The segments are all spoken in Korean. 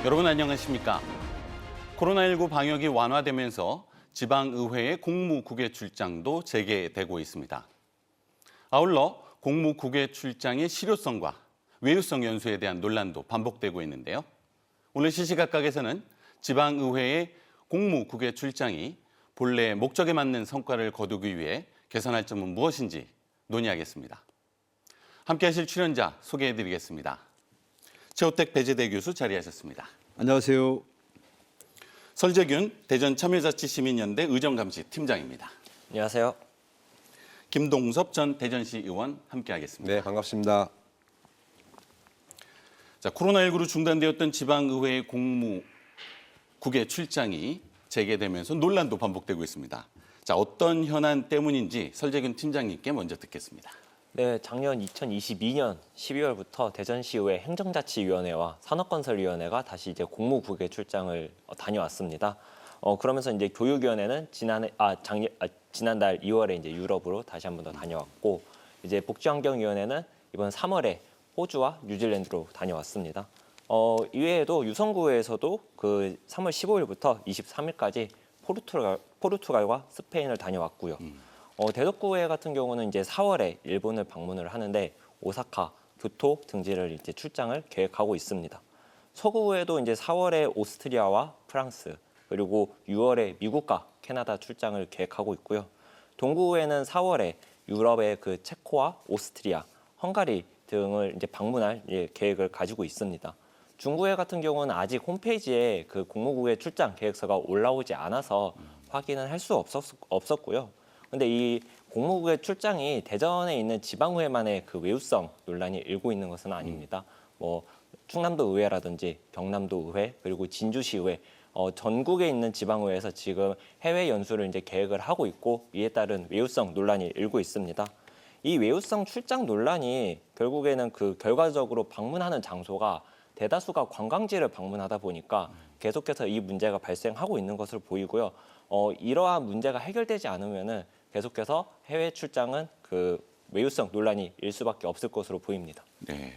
여러분 안녕하십니까? 코로나19 방역이 완화되면서 지방의회의 공무국외 출장도 재개되고 있습니다. 아울러 공무국외 출장의 실효성과 외유성 연수에 대한 논란도 반복되고 있는데요. 오늘 시시각각에서는 지방의회의 공무국외 출장이 본래 목적에 맞는 성과를 거두기 위해 개선할 점은 무엇인지 논의하겠습니다. 함께하실 출연자 소개해드리겠습니다. 최호택 배재대 교수 자리하셨습니다. 안녕하세요. 설재균 대전참여자치시민연대 의정감시 팀장입니다. 안녕하세요. 김동섭 전 대전시 의원 함께하겠습니다. 네, 반갑습니다. 자, 코로나19로 중단되었던 지방의회의 공무국외 출장이 재개되면서 논란도 반복되고 있습니다. 자, 어떤 현안 때문인지 설재균 팀장님께 먼저 듣겠습니다. 네, 작년 2022년 12월부터 대전시의회 행정자치위원회와 산업건설위원회가 다시 이제 공무국외 출장을 다녀왔습니다. 그러면서 이제 교육위원회는 지난달 2월에 이제 유럽으로 다시 한 번 더 다녀왔고, 이제 복지환경위원회는 이번 3월에 호주와 뉴질랜드로 다녀왔습니다. 이외에도 유성구에서도 그 3월 15일부터 23일까지 포르투갈과 스페인을 다녀왔고요. 대덕구회 같은 경우는 이제 4월에 일본을 방문을 하는데 오사카, 교토 등지를 이제 출장을 계획하고 있습니다. 서구회도 이제 4월에 오스트리아와 프랑스, 그리고 6월에 미국과 캐나다 출장을 계획하고 있고요. 동구회는 4월에 유럽의 그 체코와 오스트리아, 헝가리 등을 이제 방문할 계획을 가지고 있습니다. 중구회 같은 경우는 아직 홈페이지에 그 공무국외 출장 계획서가 올라오지 않아서 확인을 할 수 없었고요. 근데 이 공무국외 출장이 대전에 있는 지방의회만의 그 외유성 논란이 일고 있는 것은 아닙니다. 뭐 충남도 의회라든지 경남도 의회 그리고 진주시의회 전국에 있는 지방의회에서 지금 해외 연수를 이제 계획을 하고 있고, 이에 따른 외유성 논란이 일고 있습니다. 이 외유성 출장 논란이 결국에는 그 결과적으로 방문하는 장소가 대다수가 관광지를 방문하다 보니까 계속해서 이 문제가 발생하고 있는 것으로 보이고요. 이러한 문제가 해결되지 않으면은 계속해서 해외 출장은 그 외유성 논란이 일 수밖에 없을 것으로 보입니다. 네.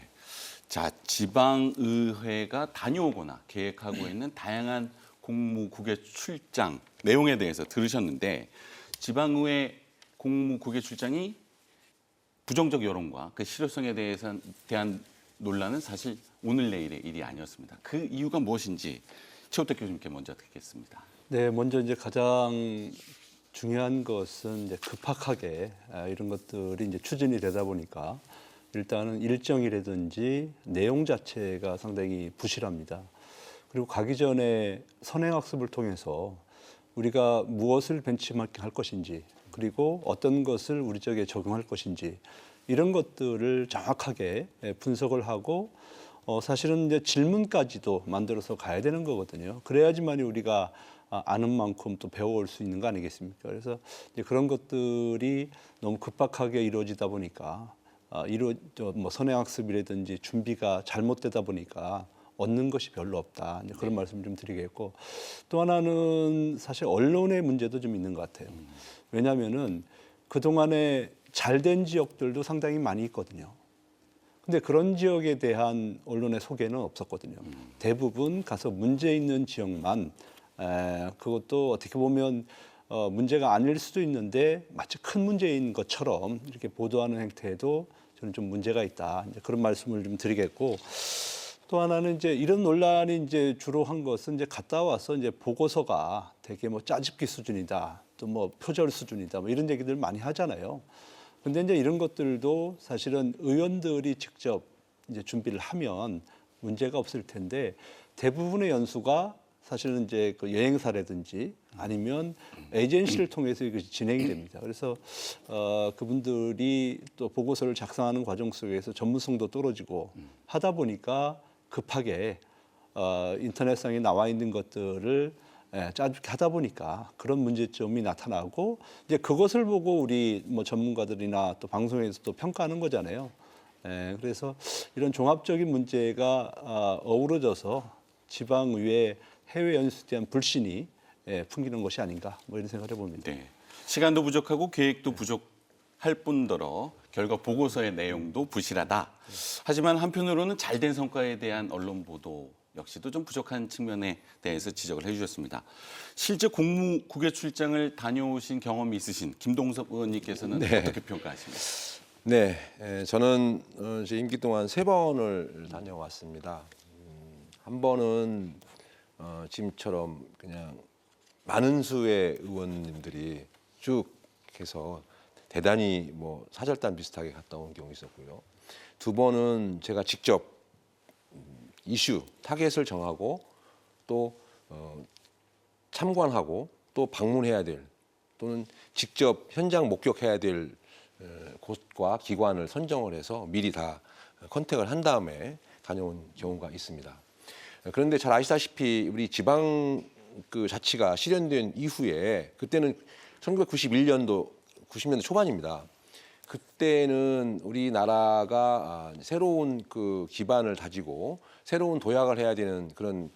자, 지방의회가 다녀오거나 계획하고 있는 다양한 공무국외 출장 내용에 대해서 들으셨는데, 지방의회 공무국외 출장이 부정적 여론과 그 실효성에 대한 논란은 사실 오늘 내일의 일이 아니었습니다. 그 이유가 무엇인지 최호택 교수님께 먼저 듣겠습니다. 네, 먼저 이제 가장 중요한 것은 이제 급박하게 이런 것들이 이제 추진이 되다 보니까 일단은 일정이라든지 내용 자체가 상당히 부실합니다. 그리고 가기 전에 선행학습을 통해서 우리가 무엇을 벤치마킹 할 것인지, 그리고 어떤 것을 우리 쪽에 적용할 것인지, 이런 것들을 정확하게 분석을 하고 사실은 이제 질문까지도 만들어서 가야 되는 거거든요. 그래야지만 우리가 아는 만큼 또 배워올 수 있는 거 아니겠습니까? 그래서 이제 그런 것들이 너무 급박하게 이루어지다 보니까 선행학습이라든지 준비가 잘못되다 보니까 얻는 것이 별로 없다. 이제 그런 말씀 좀 드리겠고, 또 하나는 사실 언론의 문제도 좀 있는 것 같아요. 왜냐하면은 그동안에 잘된 지역들도 상당히 많이 있거든요. 근데 그런 지역에 대한 언론의 소개는 없었거든요. 대부분 가서 문제 있는 지역만, 그것도 어떻게 보면 문제가 아닐 수도 있는데 마치 큰 문제인 것처럼 이렇게 보도하는 행태에도 저는 좀 문제가 있다. 이제 그런 말씀을 좀 드리겠고, 또 하나는 이제 이런 논란이 이제 주로 한 것은 이제 갔다 와서 이제 보고서가 되게 뭐 짜집기 수준이다, 또 뭐 표절 수준이다, 뭐 이런 얘기들 많이 하잖아요. 근데 이제 이런 것들도 사실은 의원들이 직접 이제 준비를 하면 문제가 없을 텐데, 대부분의 연수가 사실은 이제 그 여행사라든지 아니면 에이전시를 통해서 이것이 진행이 됩니다. 그래서 그분들이 또 보고서를 작성하는 과정 속에서 전문성도 떨어지고 하다 보니까 급하게 인터넷상에 나와 있는 것들을 짜집게 하다 보니까 그런 문제점이 나타나고, 이제 그것을 보고 우리 뭐 전문가들이나 또 방송에서 또 평가하는 거잖아요. 그래서 이런 종합적인 문제가 어우러져서 지방의회 해외 연수에 대한 불신이 풍기는 것이 아닌가, 뭐 이런 생각을 해봅니다. 네. 시간도 부족하고 계획도 부족할 뿐더러 결과 보고서의 내용도 부실하다. 하지만 한편으로는 잘된 성과에 대한 언론 보도 역시도 좀 부족한 측면에 대해서 지적을 해주셨습니다. 실제 공무국외 출장을 다녀오신 경험이 있으신 김동섭 의원님께서는 네. 어떻게 평가하십니까? 네, 저는 제 임기 동안 3번을 다녀왔습니다. 한 번은 지금처럼 그냥 많은 수의 의원님들이 쭉 해서 대단히 뭐 사절단 비슷하게 갔다 온 경우 있었고요. 2번은 제가 직접 이슈, 타겟을 정하고 또 참관하고 또 방문해야 될 또는 직접 현장 목격해야 될 곳과 기관을 선정을 해서 미리 다 컨택을 한 다음에 다녀온 경우가 있습니다. 그런데 잘 아시다시피 우리 지방 그 자치가 실현된 이후에 그때는 1991년도 90년대 초반입니다. 그때는 우리나라가 새로운 그 기반을 다지고 새로운 도약을 해야 되는 그런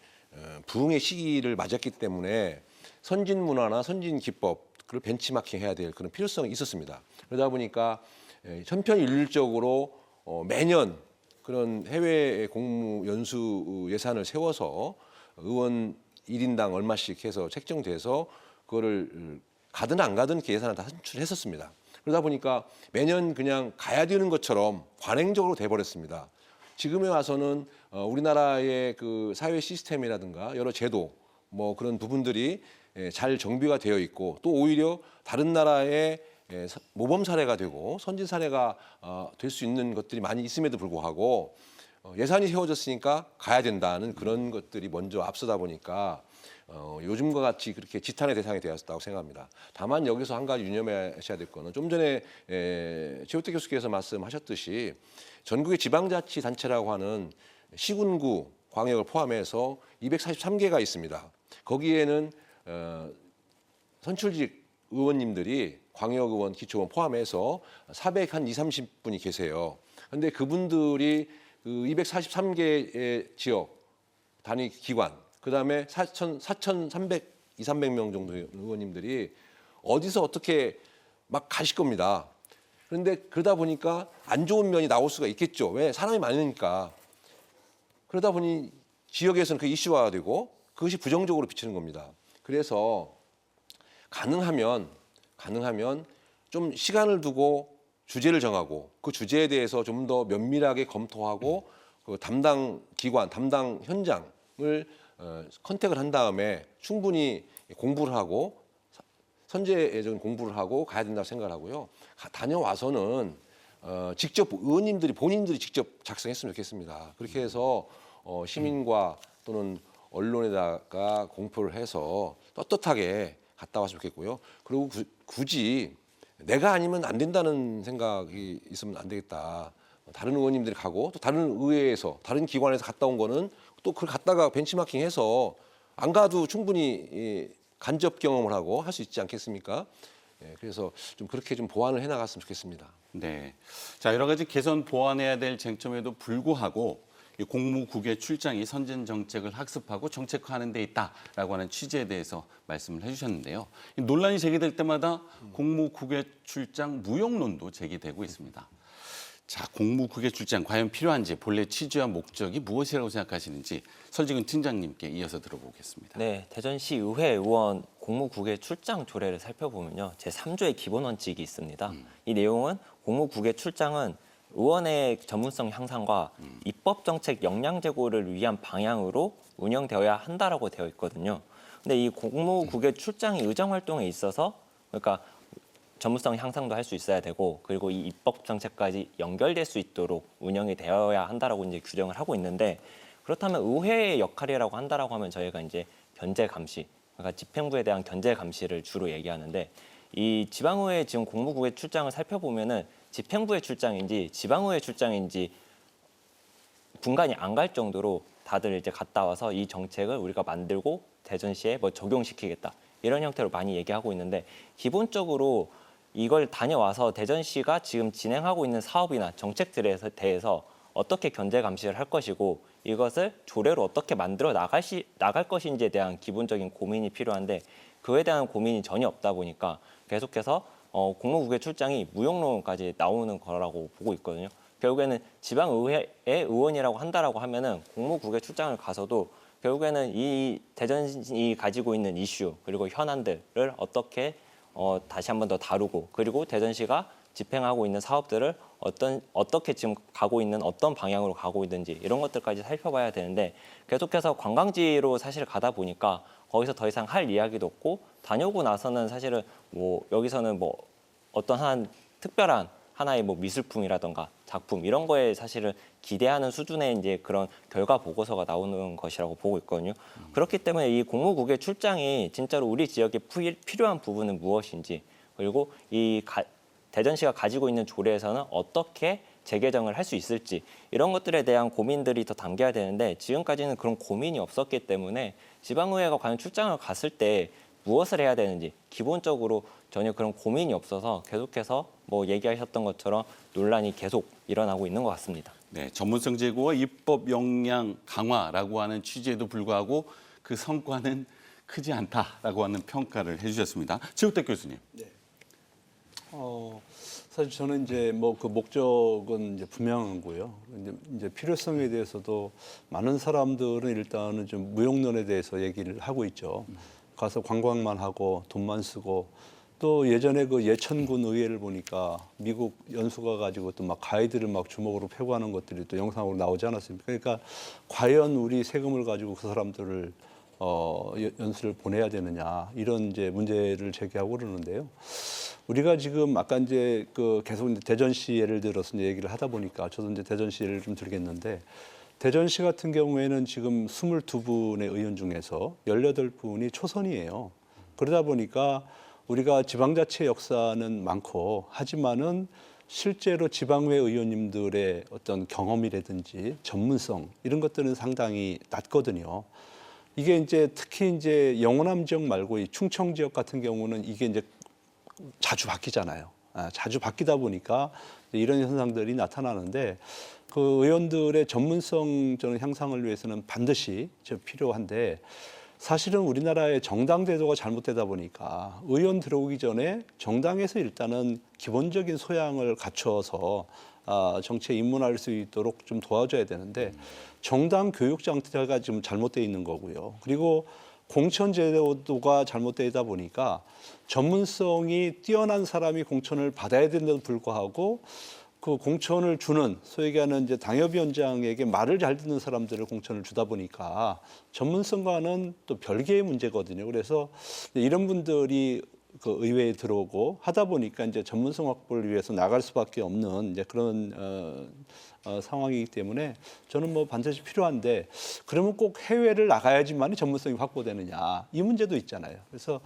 부흥의 시기를 맞았기 때문에 선진 문화나 선진 기법을 벤치마킹 해야 될 그런 필요성이 있었습니다. 그러다 보니까 천편일률적으로 매년 그런 해외 공무 연수 예산을 세워서 의원 1인당 얼마씩 해서 책정돼서 그거를 가든 안 가든 그 예산을 다 산출했었습니다. 그러다 보니까 매년 그냥 가야 되는 것처럼 관행적으로 돼버렸습니다. 지금에 와서는 우리나라의 그 사회 시스템이라든가 여러 제도 뭐 그런 부분들이 잘 정비가 되어 있고 또 오히려 다른 나라의 모범 사례가 되고 선진 사례가 될 수 있는 것들이 많이 있음에도 불구하고 예산이 세워졌으니까 가야 된다는 그런 것들이 먼저 앞서다 보니까 요즘과 같이 그렇게 지탄의 대상이 되었다고 생각합니다. 다만 여기서 한 가지 유념하셔야 될 거는 좀 전에 최우태 교수께서 말씀하셨듯이 전국의 지방자치단체라고 하는 시군구 광역을 포함해서 243개가 있습니다. 거기에는 선출직 의원님들이 광역의원, 기초의원 포함해서 420, 30분이 계세요. 그런데 그분들이 그 243개의 지역 단위 기관, 그다음에 4,300, 200~300명 정도의 의원님들이 어디서 어떻게 막 가실 겁니다. 그런데 그러다 보니까 안 좋은 면이 나올 수가 있겠죠. 왜? 사람이 많으니까. 그러다 보니 지역에서는 그 이슈화가 되고 그것이 부정적으로 비치는 겁니다. 그래서 가능하면 좀 시간을 두고 주제를 정하고 그 주제에 대해서 좀 더 면밀하게 검토하고 그 담당 기관, 담당 현장을 컨택을 한 다음에 충분히 공부를 하고 선제적인 공부를 하고 가야 된다고 생각을 하고요. 다녀와서는 직접 의원님들이 본인들이 직접 작성했으면 좋겠습니다. 그렇게 해서 시민과 또는 언론에다가 공표를 해서 떳떳하게 갔다 왔으면 좋겠고요. 그리고 굳이 내가 아니면 안 된다는 생각이 있으면 안 되겠다. 다른 의원님들이 가고 또 다른 의회에서 다른 기관에서 갔다 온 거는 또 그걸 갔다가 벤치마킹해서 안 가도 충분히 간접 경험을 하고 할 수 있지 않겠습니까? 그래서 좀 그렇게 좀 보완을 해나갔으면 좋겠습니다. 네. 자, 여러 가지 개선 보완해야 될 쟁점에도 불구하고 이 공무국외 출장이 선진 정책을 학습하고 정책화하는 데 있다라고 하는 취지에 대해서 말씀을 해주셨는데요. 이 논란이 제기될 때마다 공무국외 출장 무용론도 제기되고 있습니다. 자, 공무국외 출장 과연 필요한지 본래 취지와 목적이 무엇이라고 생각하시는지 설지근 팀장님께 이어서 들어보겠습니다. 네, 대전시 의회 의원 공무국외 출장 조례를 살펴보면요, 제3조의 기본 원칙이 있습니다. 이 내용은 공무국외 출장은 의원의 전문성 향상과 입법 정책 역량 제고를 위한 방향으로 운영되어야 한다라고 되어 있거든요. 근데 이 공무국외 출장이 의정 활동에 있어서 그러니까 전문성 향상도 할 수 있어야 되고 그리고 이 입법 정책까지 연결될 수 있도록 운영이 되어야 한다라고 이제 규정을 하고 있는데 그렇다면 의회의 역할이라고 한다라고 하면 저희가 이제 견제 감시, 그러니까 집행부에 대한 견제 감시를 주로 얘기하는데 이 지방의회 지금 공무국외 출장을 살펴보면은 집행부의 출장인지 지방의회 출장인지 분간이 안 갈 정도로 다들 이제 갔다 와서 이 정책을 우리가 만들고 대전시에 뭐 적용시키겠다 이런 형태로 많이 얘기하고 있는데 기본적으로 이걸 다녀와서 대전시가 지금 진행하고 있는 사업이나 정책들에 대해서 어떻게 견제 감시를 할 것이고 이것을 조례로 어떻게 만들어 나갈 것인지에 대한 기본적인 고민이 필요한데 그에 대한 고민이 전혀 없다 보니까 계속해서 공무국외 출장이 무용론까지 나오는 거라고 보고 있거든요. 결국에는 지방의회 의원이라고 한다라고 하면은 공무국외 출장을 가서도 결국에는 이 대전이 가지고 있는 이슈 그리고 현안들을 어떻게 다시 한 번 더 다루고 그리고 대전시가 집행하고 있는 사업들을 어떻게 지금 가고 있는 어떤 방향으로 가고 있는지 이런 것들까지 살펴봐야 되는데 계속해서 관광지로 사실 가다 보니까 거기서 더 이상 할 이야기도 없고 다녀오고 나서는 사실은 뭐 여기서는 뭐 어떤 한 특별한 하나의 뭐 미술품이라던가 작품 이런 거에 사실은 기대하는 수준의 이제 그런 결과 보고서가 나오는 것이라고 보고 있거든요. 그렇기 때문에 이 공무국외 출장이 진짜로 우리 지역에 필요한 부분은 무엇인지 그리고 대전시가 가지고 있는 조례에서는 어떻게 재개정을 할 수 있을지 이런 것들에 대한 고민들이 더 담겨야 되는데 지금까지는 그런 고민이 없었기 때문에 지방의회가 과연 출장을 갔을 때 무엇을 해야 되는지 기본적으로 전혀 그런 고민이 없어서 계속해서 뭐 얘기하셨던 것처럼 논란이 계속 일어나고 있는 것 같습니다. 네, 전문성 제고와 입법 역량 강화라고 하는 취지에도 불구하고 그 성과는 크지 않다라고 하는 평가를 해주셨습니다. 최우택 교수님. 네. 사실 저는 이제 뭐 그 목적은 이제 분명하고요. 이제 필요성에 대해서도 많은 사람들은 일단은 좀 무용론에 대해서 얘기를 하고 있죠. 가서 관광만 하고 돈만 쓰고 또 예전에 그 예천군 의회를 보니까 미국 연수가 가지고 또 막 가이드를 막 주먹으로 패고 하는 것들이 또 영상으로 나오지 않았습니까? 그러니까 과연 우리 세금을 가지고 그 사람들을 연수를 보내야 되느냐 이런 이제 문제를 제기하고 그러는데요. 우리가 지금 아까 이제 그 계속 이제 대전시 예를 들어서 이제 얘기를 하다 보니까 저도 이제 대전시 예를 좀 들겠는데 대전시 같은 경우에는 지금 22분의 의원 중에서 18분이 초선이에요. 그러다 보니까 우리가 지방자치 역사는 많고 하지만은 실제로 지방의회 의원님들의 어떤 경험이라든지 전문성 이런 것들은 상당히 낮거든요. 이게 이제 특히 이제 영호남 지역 말고 이 충청 지역 같은 경우는 이게 이제 자주 바뀌잖아요. 자주 바뀌다 보니까 이런 현상들이 나타나는데 그 의원들의 전문성 저는 향상을 위해서는 반드시 필요한데 사실은 우리나라의 정당 제도가 잘못되다 보니까 의원 들어오기 전에 정당에서 일단은 기본적인 소양을 갖춰서 정치에 입문할 수 있도록 좀 도와줘야 되는데 정당 교육 장치가 지금 잘못되어 있는 거고요. 그리고 공천 제도가 잘못되다 보니까 전문성이 뛰어난 사람이 공천을 받아야 되는데도 불구하고 그 공천을 주는 소위 얘기하는 이제 당협위원장에게 말을 잘 듣는 사람들을 공천을 주다 보니까 전문성과는 또 별개의 문제거든요. 그래서 이런 분들이 그 의회에 들어오고 하다 보니까 이제 전문성 확보를 위해서 나갈 수밖에 없는 이제 그런 상황이기 때문에 저는 뭐 반드시 필요한데 그러면 꼭 해외를 나가야지만 전문성이 확보되느냐 이 문제도 있잖아요. 그래서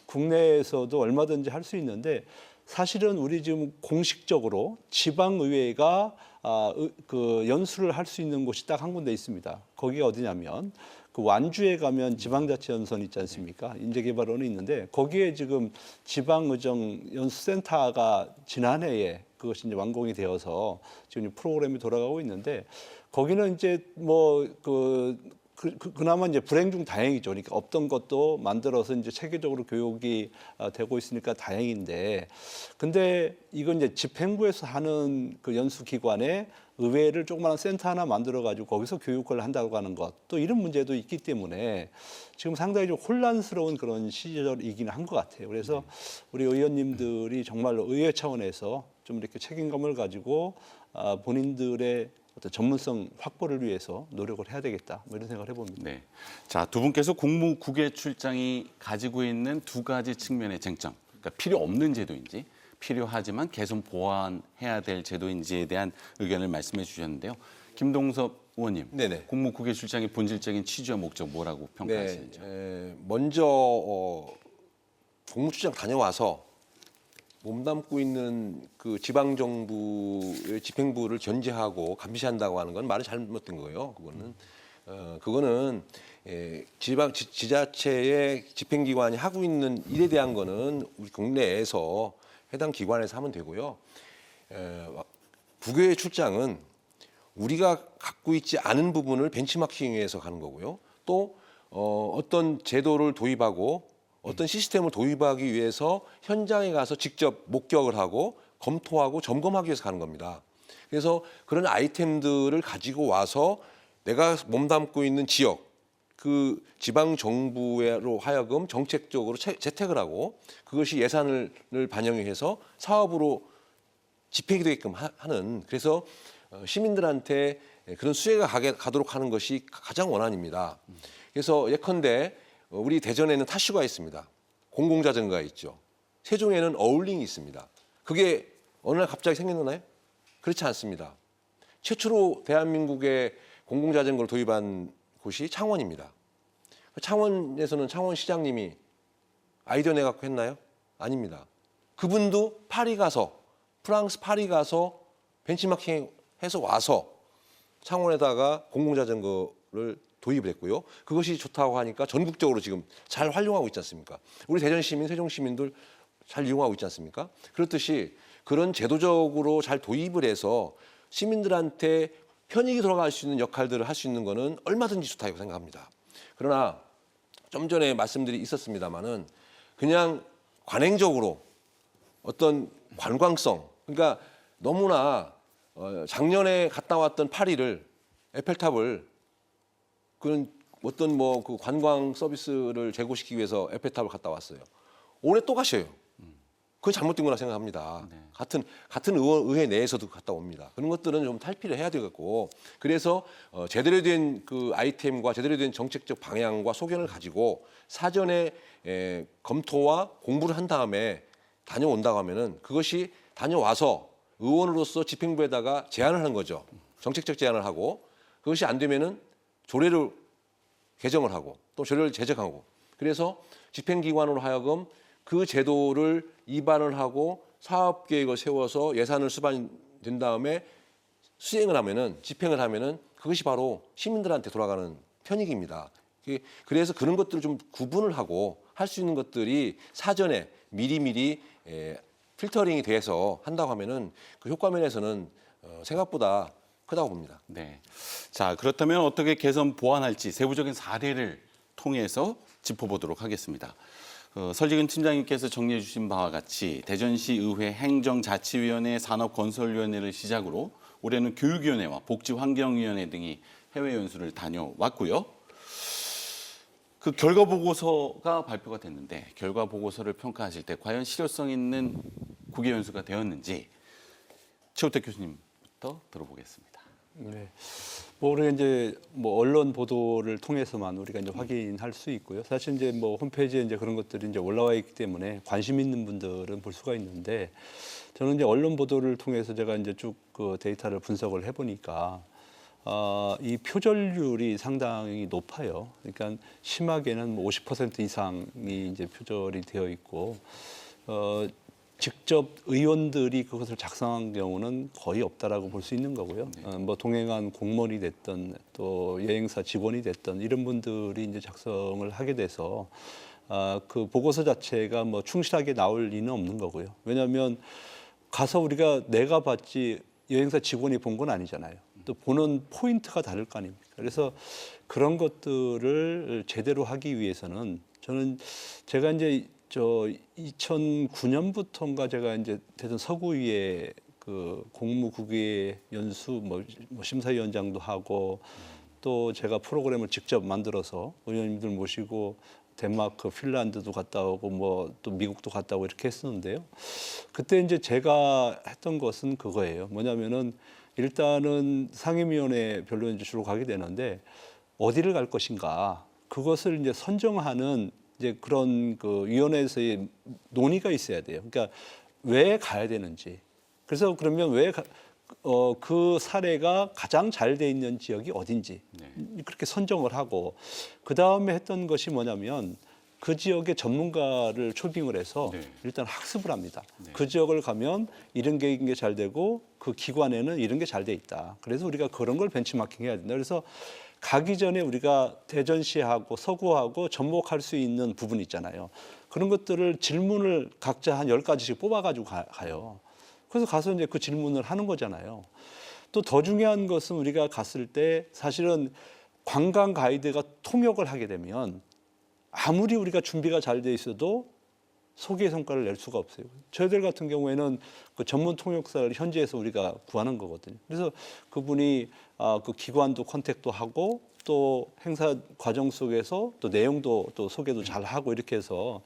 국내에서도 얼마든지 할 수 있는데 사실은 우리 지금 공식적으로 지방의회가 그 연수를 할 수 있는 곳이 딱 한 군데 있습니다. 거기가 어디냐면 그 완주에 가면 지방자치연수원 있지 않습니까? 인재개발원이 있는데 거기에 지금 지방의정 연수센터가 지난해에 그것이 이제 완공이 되어서 지금 프로그램이 돌아가고 있는데 거기는 이제 뭐 그나마 이제 불행 중 다행이죠. 그러니까 없던 것도 만들어서 이제 체계적으로 교육이 되고 있으니까 다행인데, 근데 이건 이제 집행부에서 하는 그 연수기관에 의회를 조그마한 센터 하나 만들어가지고 거기서 교육을 한다고 하는 것, 또 이런 문제도 있기 때문에 지금 상당히 좀 혼란스러운 그런 시절이긴 한 것 같아요. 그래서 우리 의원님들이 정말로 의회 차원에서 좀 이렇게 책임감을 가지고 본인들의 어떤 전문성 확보를 위해서 노력을 해야 되겠다, 뭐 이런 생각을 해봅니다. 네. 자, 두 분께서 공무국외 출장이 가지고 있는 두 가지 측면의 쟁점, 그러니까 필요 없는 제도인지 필요하지만 개선 보완해야 될 제도인지에 대한 의견을 말씀해 주셨는데요. 김동섭 의원님, 네네. 공무국외 출장의 본질적인 취지와 목적 뭐라고 평가하시는지요? 먼저 공무출장 다녀와서 몸담고 있는 그 지방 정부의 집행부를 견제하고 감시한다고 하는 건 말이 잘못된 거예요. 그거는 지자체의 집행기관이 하고 있는 일에 대한 거는 우리 국내에서 해당 기관에서 하면 되고요. 국외 출장은 우리가 갖고 있지 않은 부분을 벤치마킹해서 가는 거고요. 또 어떤 제도를 도입하고 어떤 시스템을 도입하기 위해서 현장에 가서 직접 목격을 하고 검토하고 점검하기 위해서 가는 겁니다. 그래서 그런 아이템들을 가지고 와서 내가 몸담고 있는 지역, 그 지방 정부로 하여금 정책적으로 채택을 하고 그것이 예산을 반영해서 사업으로 집행이 되게끔 하는, 그래서 시민들한테 그런 수혜가 가도록 하는 것이 가장 원안입니다. 그래서 예컨대 우리 대전에는 타슈가 있습니다. 공공자전거가 있죠. 세종에는 어울링이 있습니다. 그게 어느 날 갑자기 생겼나요? 그렇지 않습니다. 최초로 대한민국에 공공자전거를 도입한 곳이 창원입니다. 창원에서는 창원시장님이 아이디어 내갖고 했나요? 아닙니다. 그분도 파리 가서, 프랑스 파리 가서 벤치마킹 해서 와서 창원에다가 공공자전거를 도입을 했고요. 그것이 좋다고 하니까 전국적으로 지금 잘 활용하고 있지 않습니까? 우리 대전 시민, 세종 시민들 잘 이용하고 있지 않습니까? 그렇듯이 그런 제도적으로 잘 도입을 해서 시민들한테 편익이 돌아갈 수 있는 역할들을 할 수 있는 거는 얼마든지 좋다고 생각합니다. 그러나 좀 전에 말씀들이 있었습니다마는 그냥 관행적으로 어떤 관광성, 그러니까 너무나 작년에 갔다 왔던 파리를, 에펠탑을 그런 어떤 뭐 그 관광 서비스를 제고시키기 위해서 에펠탑을 갔다 왔어요. 올해 또 가셔요. 그건 잘못된 거라 생각합니다. 네. 같은 의회 내에서도 갔다 옵니다. 그런 것들은 좀 탈피를 해야 되겠고, 그래서 제대로 된 그 아이템과 제대로 된 정책적 방향과 소견을 가지고 사전에 검토와 공부를 한 다음에 다녀온다고 하면은 그것이 다녀와서 의원으로서 집행부에다가 제안을 하는 거죠. 정책적 제안을 하고, 그것이 안 되면은 조례를 개정을 하고 또 조례를 제정하고, 그래서 집행기관으로 하여금 그 제도를 입안을 하고 사업 계획을 세워서 예산을 수반된 다음에 수행을 하면은, 집행을 하면은 그것이 바로 시민들한테 돌아가는 편익입니다. 그래서 그런 것들을 좀 구분을 하고 할 수 있는 것들이 사전에 미리미리 필터링이 돼서 한다고 하면은 그 효과 면에서는 생각보다 크다고 봅니다. 네. 자, 그렇다면 어떻게 개선 보완할지 세부적인 사례를 통해서 짚어보도록 하겠습니다. 설지근 팀장님께서 정리해 주신 바와 같이 대전시 의회 행정자치위원회, 산업건설위원회를 시작으로 올해는 교육위원회와 복지환경위원회 등이 해외 연수를 다녀왔고요. 그 결과 보고서가 발표가 됐는데 결과 보고서를 평가하실 때 과연 실효성 있는 국외 연수가 되었는지 최우택 교수님부터 들어보겠습니다. 네. 뭐 우리가 이제 뭐 언론 보도를 통해서만 우리가 이제 확인할 수 있고요. 사실 이제 뭐 홈페이지에 이제 그런 것들이 이제 올라와 있기 때문에 관심 있는 분들은 볼 수가 있는데, 저는 이제 언론 보도를 통해서 제가 이제 쭉 그 데이터를 분석을 해보니까 이 표절률이 상당히 높아요. 그러니까 심하게는 뭐 50% 이상이 이제 표절이 되어 있고, 직접 의원들이 그것을 작성한 경우는 거의 없다라고 볼 수 있는 거고요. 뭐 동행한 공무원이 됐든 또 여행사 직원이 됐든 이런 분들이 이제 작성을 하게 돼서 그 보고서 자체가 뭐 충실하게 나올 리는 없는 거고요. 왜냐하면 가서 우리가 내가 봤지 여행사 직원이 본 건 아니잖아요. 또 보는 포인트가 다를 거 아닙니까? 그래서 그런 것들을 제대로 하기 위해서는 저는 제가 이제 2009년부터인가 제가 이제 대전 서구위에 그 공무국외 연수 뭐 심사위원장도 하고, 또 제가 프로그램을 직접 만들어서 의원님들 모시고 덴마크, 핀란드도 갔다 오고 뭐 또 미국도 갔다 오고 이렇게 했었는데요. 그때 이제 제가 했던 것은 그거예요. 뭐냐면은 일단은 상임위원회 별로 이제 주로 가게 되는데 어디를 갈 것인가, 그것을 이제 선정하는 이제 그런 그 위원회에서의 논의가 있어야 돼요. 그러니까 왜 가야 되는지. 그래서 그러면 그 사례가 가장 잘 돼 있는 지역이 어딘지 그렇게 선정을 하고, 그 다음에 했던 것이 뭐냐면 그 지역의 전문가를 초빙을 해서 일단 학습을 합니다. 그 지역을 가면 이런 게 잘 되고 그 기관에는 이런 게 잘 돼 있다. 그래서 우리가 그런 걸 벤치마킹 해야 된다. 그래서 가기 전에 우리가 대전시하고 서구하고 접목할 수 있는 부분 있잖아요. 그런 것들을 질문을 각자 한 10가지씩 뽑아가지고 가요. 그래서 가서 이제 그 질문을 하는 거잖아요. 또 더 중요한 것은 우리가 갔을 때 사실은 관광 가이드가 통역을 하게 되면 아무리 우리가 준비가 잘 돼 있어도 소개 성과를 낼 수가 없어요. 저희들 같은 경우에는 그 전문 통역사를 현지에서 우리가 구하는 거거든요. 그래서 그분이 그 기관도 컨택도 하고 또 행사 과정 속에서 또 내용도 또 소개도 잘 하고 이렇게 해서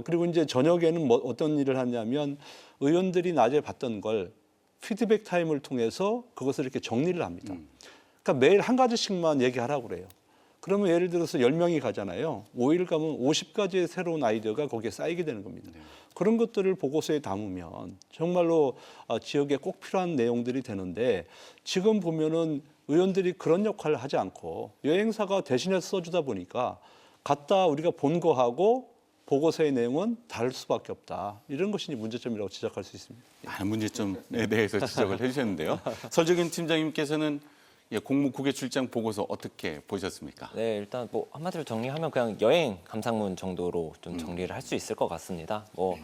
그리고 이제 저녁에는 뭐 어떤 일을 하냐면 의원들이 낮에 봤던 걸 피드백 타임을 통해서 그것을 이렇게 정리를 합니다. 그러니까 매일 한 가지씩만 얘기하라고 그래요. 그러면 예를 들어서 10명이 가잖아요. 5일 가면 50가지의 새로운 아이디어가 거기에 쌓이게 되는 겁니다. 그런 것들을 보고서에 담으면 정말로 지역에 꼭 필요한 내용들이 되는데 지금 보면은 의원들이 그런 역할을 하지 않고 여행사가 대신해서 써주다 보니까 갔다 우리가 본 거하고 보고서의 내용은 다를 수밖에 없다. 이런 것이 문제점이라고 지적할 수 있습니다. 많은 문제점에 대해서 지적을 해주셨는데요. 설정현 팀장님께서는 공무 국외 출장 보고서 어떻게 보셨습니까? 네, 일단 뭐 한마디로 정리하면 그냥 여행 감상문 정도로 좀 정리를 할 수 있을 것 같습니다. 뭐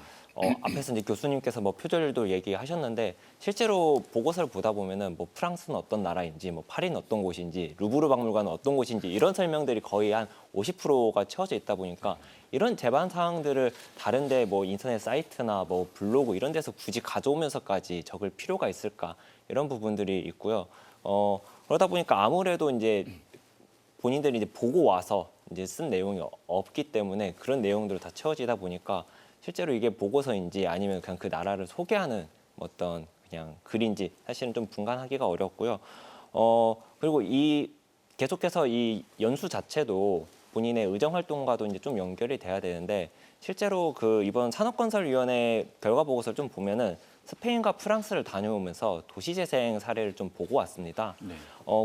앞에서 이제 교수님께서 뭐 표절도 얘기하셨는데 실제로 보고서를 보다 보면은 뭐 프랑스는 어떤 나라인지, 뭐 파리는 어떤 곳인지, 루브르 박물관은 어떤 곳인지 이런 설명들이 거의 한 50%가 채워져 있다 보니까 이런 제반 사항들을 다른데 뭐 인터넷 사이트나 뭐 블로그 이런 데서 굳이 가져오면서까지 적을 필요가 있을까 이런 부분들이 있고요. 그러다 보니까 아무래도 이제 본인들이 이제 보고 와서 이제 쓴 내용이 없기 때문에 그런 내용들을 다 채워지다 보니까 실제로 이게 보고서인지 아니면 그냥 그 나라를 소개하는 어떤 그냥 글인지 사실은 좀 분간하기가 어렵고요. 그리고 계속해서 이 연수 자체도 본인의 의정 활동과도 이제 좀 연결이 돼야 되는데 실제로 그 이번 산업건설위원회 결과 보고서를 좀 보면은 스페인과 프랑스를 다녀오면서 도시재생 사례를 좀 보고 왔습니다. 네.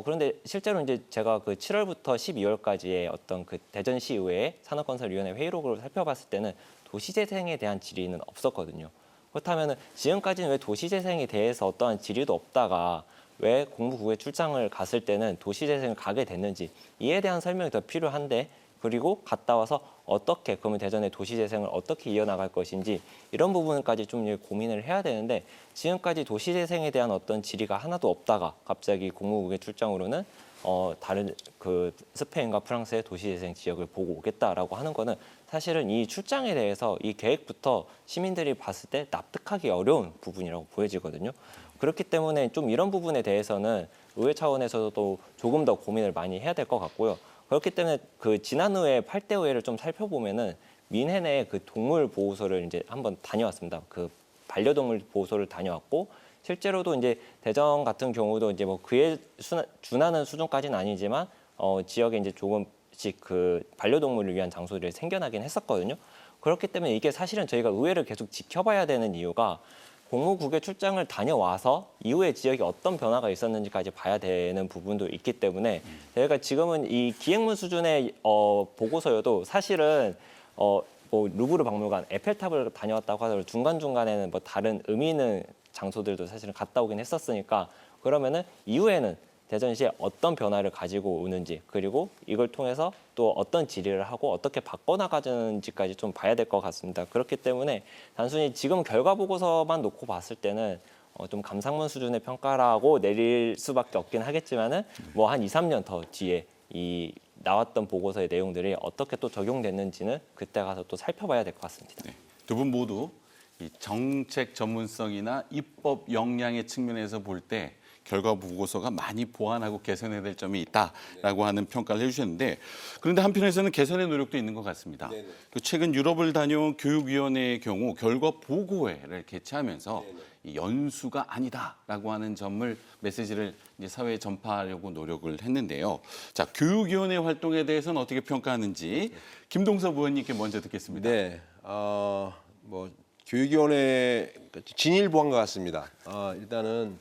그런데 실제로 이제 제가 그 7월부터 12월까지의 어떤 그 대전시의회 산업건설위원회 회의록을 살펴봤을 때는 도시재생에 대한 질의는 없었거든요. 그렇다면 지금까지는 왜 도시재생에 대해서 어떠한 질의도 없다가 왜 공무국외 출장을 갔을 때는 도시재생을 가게 됐는지 이에 대한 설명이 더 필요한데 그리고 갔다 와서 어떻게 그러면 대전의 도시재생을 어떻게 이어나갈 것인지 이런 부분까지 좀 고민을 해야 되는데 지금까지 도시재생에 대한 어떤 질의가 하나도 없다가 갑자기 공무국외 출장으로는 다른 그 스페인과 프랑스의 도시재생 지역을 보고 오겠다라고 하는 거는 사실은 이 출장에 대해서 이 계획부터 시민들이 봤을 때 납득하기 어려운 부분이라고 보여지거든요. 그렇기 때문에 좀 이런 부분에 대해서는 의회 차원에서도 조금 더 고민을 많이 해야 될 것 같고요. 그렇기 때문에 그 지난의회 8대 의회를 좀 살펴보면은 민회 내 그 동물 보호소를 이제 한번 다녀왔습니다. 그 반려동물 보호소를 다녀왔고 실제로도 이제 대전 같은 경우도 이제 뭐 그에 준하는 수준까지는 아니지만 지역에 이제 조금씩 그 반려동물을 위한 장소들이 생겨나긴 했었거든요. 그렇기 때문에 이게 사실은 저희가 의회를 계속 지켜봐야 되는 이유가 공무국외 출장을 다녀와서 이후에 지역에 어떤 변화가 있었는지까지 봐야 되는 부분도 있기 때문에 저희가 지금은 이 기획문 수준의 보고서여도 사실은 뭐 루브르 박물관, 에펠탑을 다녀왔다고 하더라도 중간중간에는 뭐 다른 의미 있는 장소들도 사실은 갔다 오긴 했었으니까 그러면은 이후에는 대전시에 어떤 변화를 가지고 오는지 그리고 이걸 통해서 또 어떤 질의를 하고 어떻게 바꿔나가는지까지 좀 봐야 될 것 같습니다. 그렇기 때문에 단순히 지금 결과 보고서만 놓고 봤을 때는 좀 감상문 수준의 평가라고 내릴 수밖에 없긴 하겠지만은 뭐 한 2, 3년 더 뒤에 이 나왔던 보고서의 내용들이 어떻게 또 적용됐는지는 그때 가서 또 살펴봐야 될 것 같습니다. 네. 두 분 모두 이 정책 전문성이나 입법 역량의 측면에서 볼 때 결과 보고서가 많이 보완하고 개선해야 될 점이 있다라고 하는 평가를 해주셨는데 그런데 한편에서는 개선의 노력도 있는 것 같습니다. 그 최근 유럽을 다녀온 교육위원회의 경우 결과 보고회를 개최하면서 이 연수가 아니다라고 하는 점을 메시지를 이제 사회에 전파하려고 노력을 했는데요. 자, 교육위원회 활동에 대해서는 어떻게 평가하는지 김동섭 의원님께 먼저 듣겠습니다. 네, 뭐 교육위원회 진일보한 것 같습니다. 일단은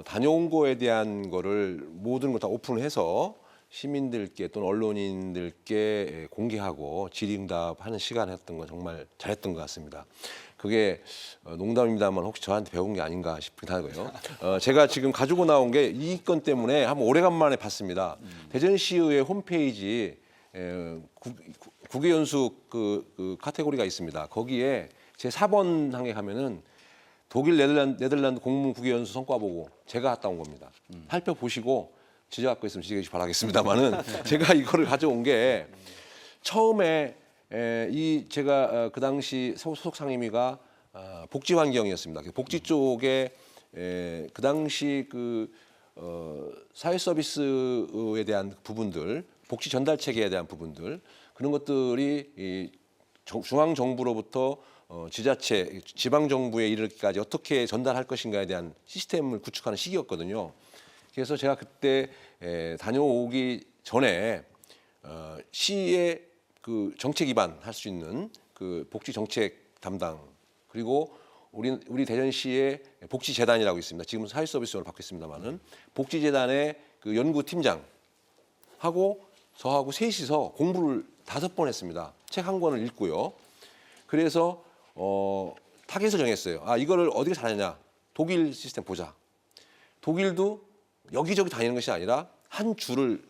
다녀온 거에 대한 거를 모든 걸 다 오픈해서 시민들께 또는 언론인들께 공개하고 질의응답하는 시간을 했던 건 정말 잘했던 것 같습니다. 그게 농담입니다만 혹시 저한테 배운 게 아닌가 싶긴 하고요. 제가 지금 가지고 나온 게 이 건 때문에 한번 오래간만에 봤습니다. 대전시의회 홈페이지 국외연수 그 카테고리가 있습니다. 거기에 제 4번 항에 가면은 독일, 네덜란드 공무 국외연수 성과 보고 제가 갔다 온 겁니다. 살펴보시고 지적할 거 있으면 지적해 주시기 바라겠습니다만은 제가 이거를 가져온 게 처음에 이 제가 그 당시 소속 상임위가 복지 환경이었습니다. 복지 쪽에 그 당시 사회 서비스에 대한 부분들, 복지 전달 체계에 대한 부분들 그런 것들이 이 중앙 정부로부터 지자체, 지방 정부에 이르기까지 어떻게 전달할 것인가에 대한 시스템을 구축하는 시기였거든요. 그래서 제가 그때 다녀오기 전에 시의 그 정책 입안할 수 있는 그 복지 정책 담당 그리고 우리 대전시의 복지재단이라고 있습니다. 지금 사회서비스원을 받고 있습니다만은 복지재단의 그 연구팀장하고 저하고 셋이서 공부를 5번 했습니다. 책 한 권을 읽고요. 그래서 타겟을 정했어요. 이거를 어디가 잘하냐? 독일 시스템 보자. 독일도 여기저기 다니는 것이 아니라 한 주를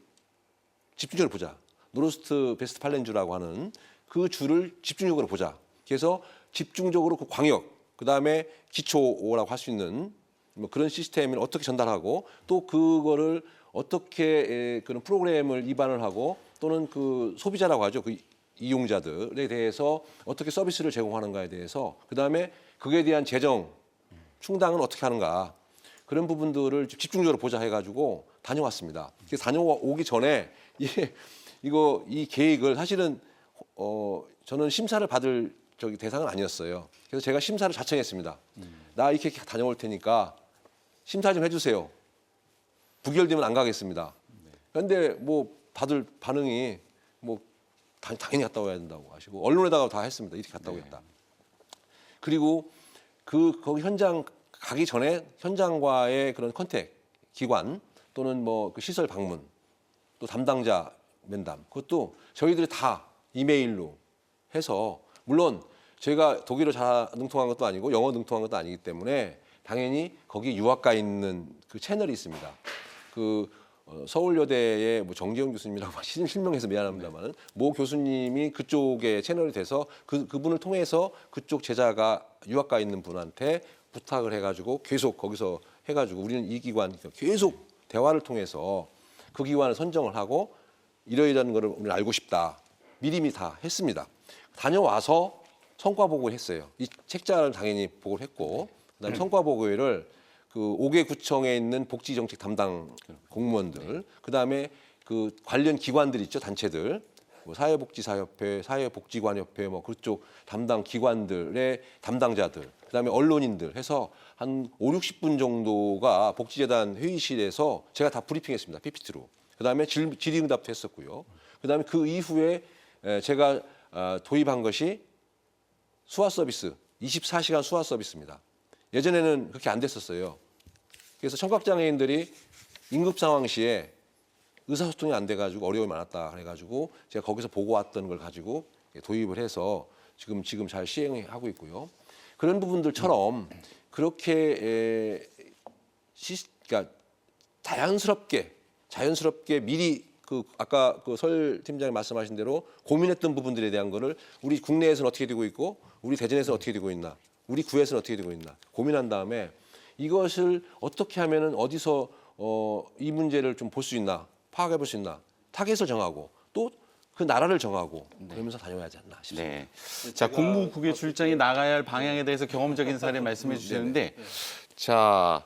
집중적으로 보자. 노르스트 베스트팔렌주라고 하는 그 주를 집중적으로 보자. 그래서 집중적으로 그 광역, 그다음에 기초라고 할 수 있는 뭐 그런 시스템을 어떻게 전달하고 또 그거를 어떻게 그런 프로그램을 입안을 하고 또는 그 소비자라고 하죠. 그 이용자들에 대해서 어떻게 서비스를 제공하는가에 대해서 그다음에 그에 대한 재정 충당은 어떻게 하는가 그런 부분들을 집중적으로 보자 해가지고 다녀왔습니다. 그래서 다녀오기 전에 이 계획을 사실은 저는 심사를 받을 대상은 아니었어요. 그래서 제가 심사를 자청했습니다. 나 이렇게 다녀올 테니까 심사 좀 해주세요. 부결되면 안 가겠습니다. 그런데 뭐 다들 반응이 뭐 당연히 갔다 와야 된다고 하시고 언론에다가 다 했습니다. 이렇게 갔다 오겠다. 그리고 거기 현장 가기 전에 현장과의 그런 컨택 기관 또는 뭐 그 시설 방문 또 담당자 면담 그것도 저희들이 다 이메일로 해서 물론 저희가 독일어 잘 능통한 것도 아니고 영어 능통한 것도 아니기 때문에 당연히 거기 유학가 있는 그 채널이 있습니다. 서울여대의 뭐 정재훈 교수님이라고 실명해서 미안합니다만은 모 교수님이 그쪽에 채널이 돼서 그분을 통해서 그쪽 제자가 유학가 있는 분한테 부탁을 해가지고 계속 거기서 해가지고 우리는 이 기관 계속 대화를 통해서 그 기관을 선정을 하고 이러이러한 거를 우리는 알고 싶다. 미리미 다 했습니다. 다녀와서 성과 보고를 했어요. 이 책자를 당연히 보고를 했고 그다음에 성과 보고를 그 5개 구청에 있는 복지정책 담당 공무원들, 그다음에 그 관련 기관들 있죠, 단체들, 뭐 사회복지사협회, 사회복지관협회, 뭐 그쪽 담당 기관들의 담당자들, 그다음에 언론인들 해서 한 5, 60분 정도가 복지재단 회의실에서 제가 다 브리핑했습니다, PPT로. 그다음에 질의응답도 했었고요. 그다음에 그 이후에 제가 도입한 것이 수화 서비스, 24시간 수화 서비스입니다. 예전에는 그렇게 안 됐었어요. 그래서 청각장애인들이 응급 상황 시에 의사소통이 안 돼가지고 어려움이 많았다 그래가지고 제가 거기서 보고 왔던 걸 가지고 도입을 해서 지금 잘 시행하고 있고요. 그런 부분들처럼 그렇게 그러니까 자연스럽게 미리 아까 설 팀장이 말씀하신 대로 고민했던 부분들에 대한 거를 우리 국내에서는 어떻게 되고 있고 우리 대전에서는 어떻게 되고 있나 우리 구에서는 어떻게 되고 있나 고민한 다음에 이것을 어떻게 하면은 어디서 이 문제를 좀 볼 수 있나 파악해 볼 수 있나 타겟을 정하고 또 그 나라를 정하고 그러면서 다녀야 하지 않나 싶습니다. 네. 자, 국무국외 출장이 나가야 할 방향에 대해서 경험적인 사례 말씀해 주셨는데 자,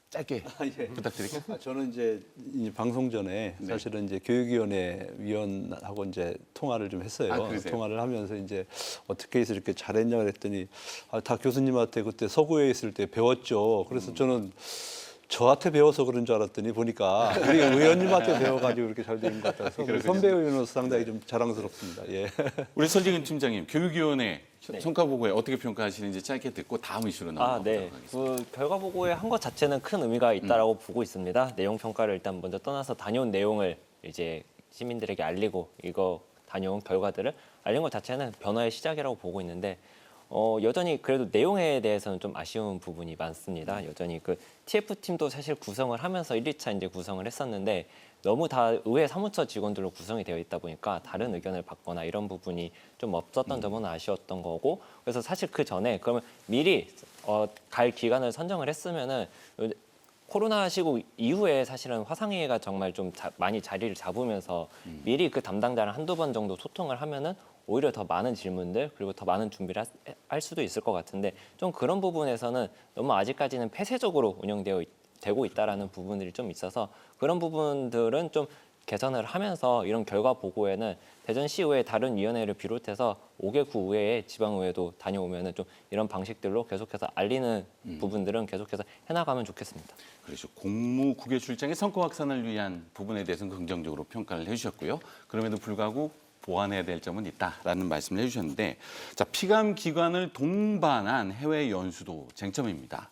짧게 부탁드릴게요. 저는 이제 이 방송 전에 사실은 이제 교육위원회 위원하고 이제 통화를 좀 했어요. 그러세요? 통화를 하면서 이제 어떻게 해서 이렇게 잘했냐 그랬더니 다 교수님한테 그때 서구에 있을 때 배웠죠. 그래서 저는 저한테 배워서 그런 줄 알았더니 보니까 우리 의원님한테 배워가지고 이렇게 잘 되는 것 같아서 우리 선배 의원으로서 상당히 좀 자랑스럽습니다. 예. 우리 설지근 팀장님, 교육위원회 성과 보고에 어떻게 평가하시는지 짧게 듣고 다음 이슈로 넘어가도록 네. 하겠습니다. 그 결과 보고에 한 것 자체는 큰 의미가 있다라고 보고 있습니다. 내용 평가를 일단 먼저 떠나서 다녀온 내용을 이제 시민들에게 알리고 이거 다녀온 결과들을 알린 것 자체는 변화의 시작이라고 보고 있는데 여전히 그래도 내용에 대해서는 좀 아쉬운 부분이 많습니다. 여전히 그 TF팀도 사실 구성을 하면서 1, 2차 이제 구성을 했었는데 너무 다 의회 사무처 직원들로 구성이 되어 있다 보니까 다른 의견을 받거나 이런 부분이 좀 없었던 점은 아쉬웠던 거고 그래서 사실 그 전에 그러면 미리 갈 기간을 선정을 했으면은 코로나 시국 이후에 사실은 화상회의가 정말 좀 많이 자리를 잡으면서 미리 그 담당자랑 한두 번 정도 소통을 하면은 오히려 더 많은 질문들 그리고 더 많은 준비를 할 수도 있을 것 같은데 좀 그런 부분에서는 너무 아직까지는 폐쇄적으로 되고 있다라는 부분들이 좀 있어서 그런 부분들은 좀 개선을 하면서 이런 결과 보고에는 대전시의회 다른 위원회를 비롯해서 5개 구 의회에 지방의회도 다녀오면은 좀 이런 방식들로 계속해서 알리는 부분들은 계속해서 해나가면 좋겠습니다. 그렇죠. 공무 국외 출장의 성과 확산을 위한 부분에 대해서는 긍정적으로 평가를 해주셨고요. 그럼에도 불구하고 보완해야 될 점은 있다라는 말씀을 해주셨는데, 자, 피감 기관을 동반한 해외 연수도 쟁점입니다.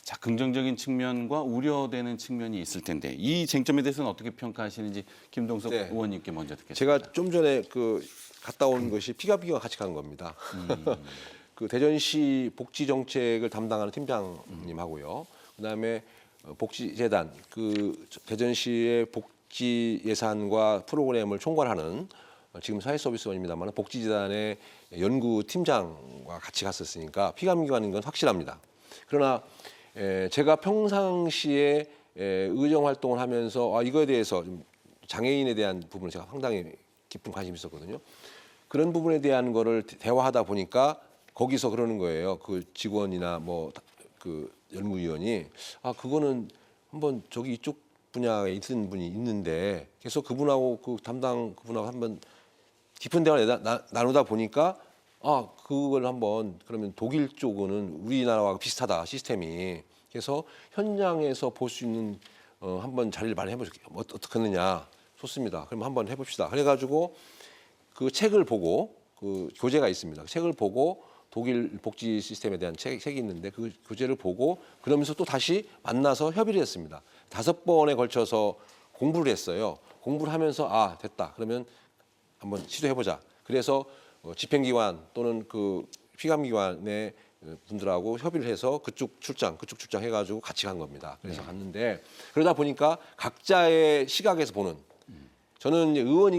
자, 긍정적인 측면과 우려되는 측면이 있을 텐데 이 쟁점에 대해서는 어떻게 평가하시는지 김동석 네. 의원님께 먼저 듣겠습니다. 제가 좀 전에 갔다 온 것이 피감기관 같이 간 겁니다. 그 대전시 복지 정책을 담당하는 팀장님하고요. 그다음에 복지재단 대전시의 복지 예산과 프로그램을 총괄하는 지금 사회서비스원입니다만 복지재단의 연구팀장과 같이 갔었으니까 피감기관인 건 확실합니다. 그러나 제가 평상시에 의정 활동을 하면서 이거에 대해서 좀 장애인에 대한 부분을 제가 상당히 깊은 관심이 있었거든요. 그런 부분에 대한 거를 대화하다 보니까 거기서 그러는 거예요. 그 직원이나 그 연무위원이 그거는 한번 저기 이쪽 분야에 있는 분이 있는데 그래서 그분하고 그분하고 한번 깊은 대화를 나누다 보니까 그걸 한번 그러면 독일 쪽은 우리나라와 비슷하다 시스템이. 그래서 현장에서 볼 수 있는 한번 자리를 마련해 보실게요. 어떻게 하느냐. 좋습니다. 그럼 한번 해봅시다. 그래가지고 그 책을 보고 그 교재가 있습니다. 책을 보고 독일 복지 시스템에 대한 책이 있는데 그 교재를 보고 그러면서 또 다시 만나서 협의를 했습니다. 5번에 걸쳐서 공부를 했어요. 공부를 하면서 됐다. 그러면 한번 시도해보자. 그래서 집행기관 또는 그 피감기관의 분들하고 협의를 해서 그쪽 출장 해가지고 같이 간 겁니다. 그래서 갔는데 그러다 보니까 각자의 시각에서 보는 저는 이제 의원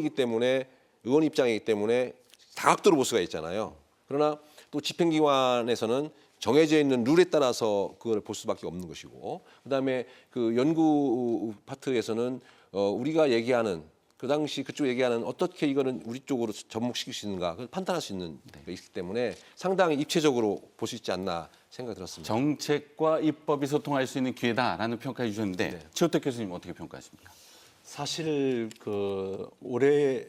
입장이기 때문에 다각도로 볼 수가 있잖아요. 그러나 또 집행기관에서는 정해져 있는 룰에 따라서 그걸 볼 수밖에 없는 것이고 그다음에 그 연구 파트에서는 우리가 얘기하는 그 당시 그쪽 얘기하는 어떻게 이거는 우리 쪽으로 접목시킬 수 있는가 그걸 판단할 수 있는 게 있기 때문에 상당히 입체적으로 볼 수 있지 않나 생각이 들었습니다. 정책과 입법이 소통할 수 있는 기회다라는 평가해 주셨는데 최호택 교수님 어떻게 평가하십니까? 사실 올해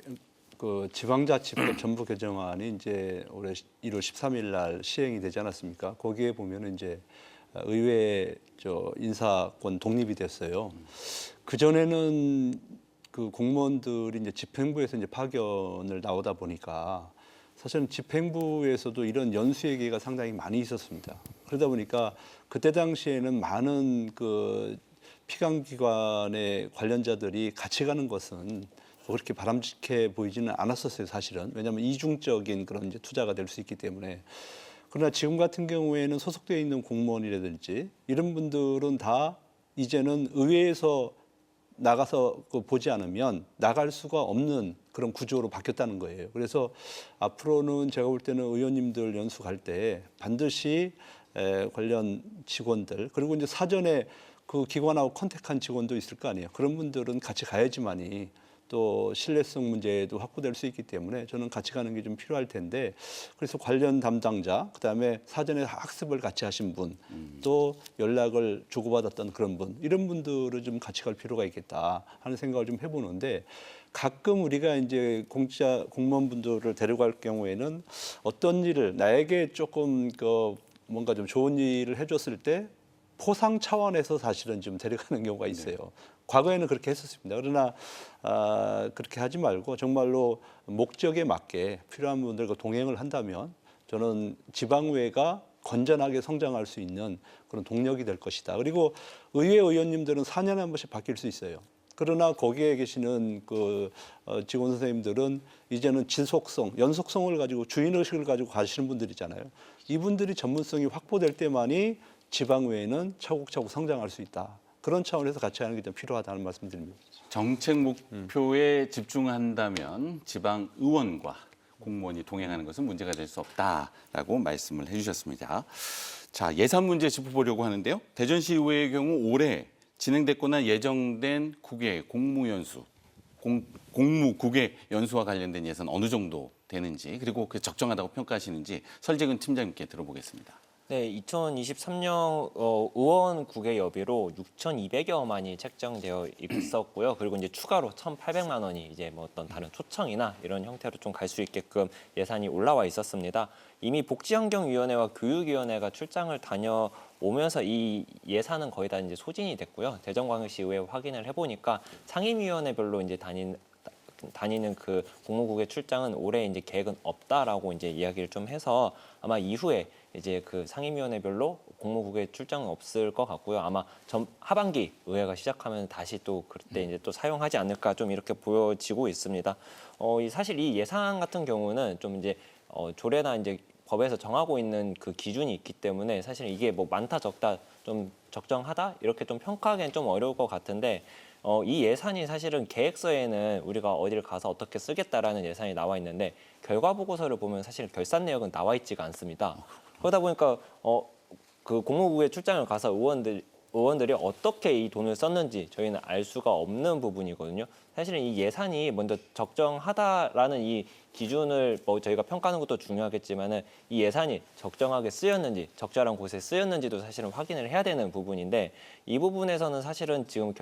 지방자치법 전부 개정안이 이제 올해 1월 13일 날 시행이 되지 않았습니까? 거기에 보면은 이제 의회 인사권 독립이 됐어요. 그 전에는 그 공무원들이 이제 집행부에서 이제 파견을 나오다 보니까 사실은 집행부에서도 이런 연수 얘기가 상당히 많이 있었습니다. 그러다 보니까 그때 당시에는 많은 그 피감기관의 관련자들이 같이 가는 것은 그렇게 바람직해 보이지는 않았었어요, 사실은. 왜냐하면 이중적인 그런 이제 투자가 될 수 있기 때문에. 그러나 지금 같은 경우에는 소속되어 있는 공무원이라든지 이런 분들은 다 이제는 의회에서 나가서 보지 않으면 나갈 수가 없는 그런 구조로 바뀌었다는 거예요. 그래서 앞으로는 제가 볼 때는 의원님들 연수 갈 때 반드시 관련 직원들 그리고 이제 사전에 그 기관하고 컨택한 직원도 있을 거 아니에요. 그런 분들은 같이 가야지만이 또 신뢰성 문제도 확보될 수 있기 때문에 저는 같이 가는 게 좀 필요할 텐데 그래서 관련 담당자 그다음에 사전에 학습을 같이 하신 분 또 연락을 주고받았던 그런 분 이런 분들을 좀 같이 갈 필요가 있겠다 하는 생각을 좀 해보는데 가끔 우리가 이제 공무원분들을 데려갈 경우에는 어떤 일을 나에게 조금 뭔가 좀 좋은 일을 해줬을 때 포상 차원에서 사실은 좀 데려가는 경우가 있어요. 과거에는 그렇게 했었습니다. 그러나 그렇게 하지 말고 정말로 목적에 맞게 필요한 분들과 동행을 한다면 저는 지방의회가 건전하게 성장할 수 있는 그런 동력이 될 것이다. 그리고 의회 의원님들은 4년에 한 번씩 바뀔 수 있어요. 그러나 거기에 계시는 그 직원 선생님들은 이제는 지속성, 연속성을 가지고 주인의식을 가지고 가시는 분들이잖아요. 이분들이 전문성이 확보될 때만이 지방의회는 차곡차곡 성장할 수 있다. 그런 차원에서 같이 하는 게 좀 필요하다는 말씀드립니다. 정책 목표에 집중한다면 지방 의원과 공무원이 동행하는 것은 문제가 될 수 없다라고 말씀을 해주셨습니다. 자, 예산 문제 짚어보려고 하는데요. 대전시 의회의 경우 올해 진행됐거나 예정된 국외 공무연수, 공무 국외 연수와 관련된 예산 어느 정도 되는지 그리고 그 적정하다고 평가하시는지 설재근 팀장님께 들어보겠습니다. 네, 2023년 의원 국외 여비로 6,200여만이 책정되어 있었고요. 그리고 이제 추가로 1,800만 원이 이제 뭐 어떤 다른 초청이나 이런 형태로 좀 갈 수 있게끔 예산이 올라와 있었습니다. 이미 복지환경위원회와 교육위원회가 출장을 다녀오면서 이 예산은 거의 다 이제 소진이 됐고요. 대전광역시의회 확인을 해보니까 상임위원회별로 이제 다니는 그 공무국외 출장은 올해 이제 계획은 없다라고 이제 이야기를 좀 해서 아마 이후에 이제 그 상임위원회별로 공무국외 출장은 없을 것 같고요. 아마 하반기 의회가 시작하면 다시 또 그때 이제 또 사용하지 않을까 좀 이렇게 보여지고 있습니다. 사실 이 예산 같은 경우는 좀 이제 조례나 이제 법에서 정하고 있는 그 기준이 있기 때문에 사실 이게 뭐 많다 적다 좀 적정하다 이렇게 좀 평가하기는 좀 어려울 것 같은데 이 예산이 사실은 계획서에는 우리가 어디를 가서 어떻게 쓰겠다라는 예산이 나와 있는데 결과 보고서를 보면 사실 결산 내역은 나와 있지가 않습니다. 그러다 보니까 그 공무국외 출장을 가서 의원들이 어떻게 이 돈을 썼는지 저희는 알 수가 없는 부분이거든요. 사실은 이 예산이 먼저 적정하다라는 이 기준을 뭐 저희가 평가하는 것도 중요하겠지만은 이 예산이 적정하게 쓰였는지 적절한 곳에 쓰였는지도 사실은 확인을 해야 되는 부분인데 이 부분에서는 사실은 지금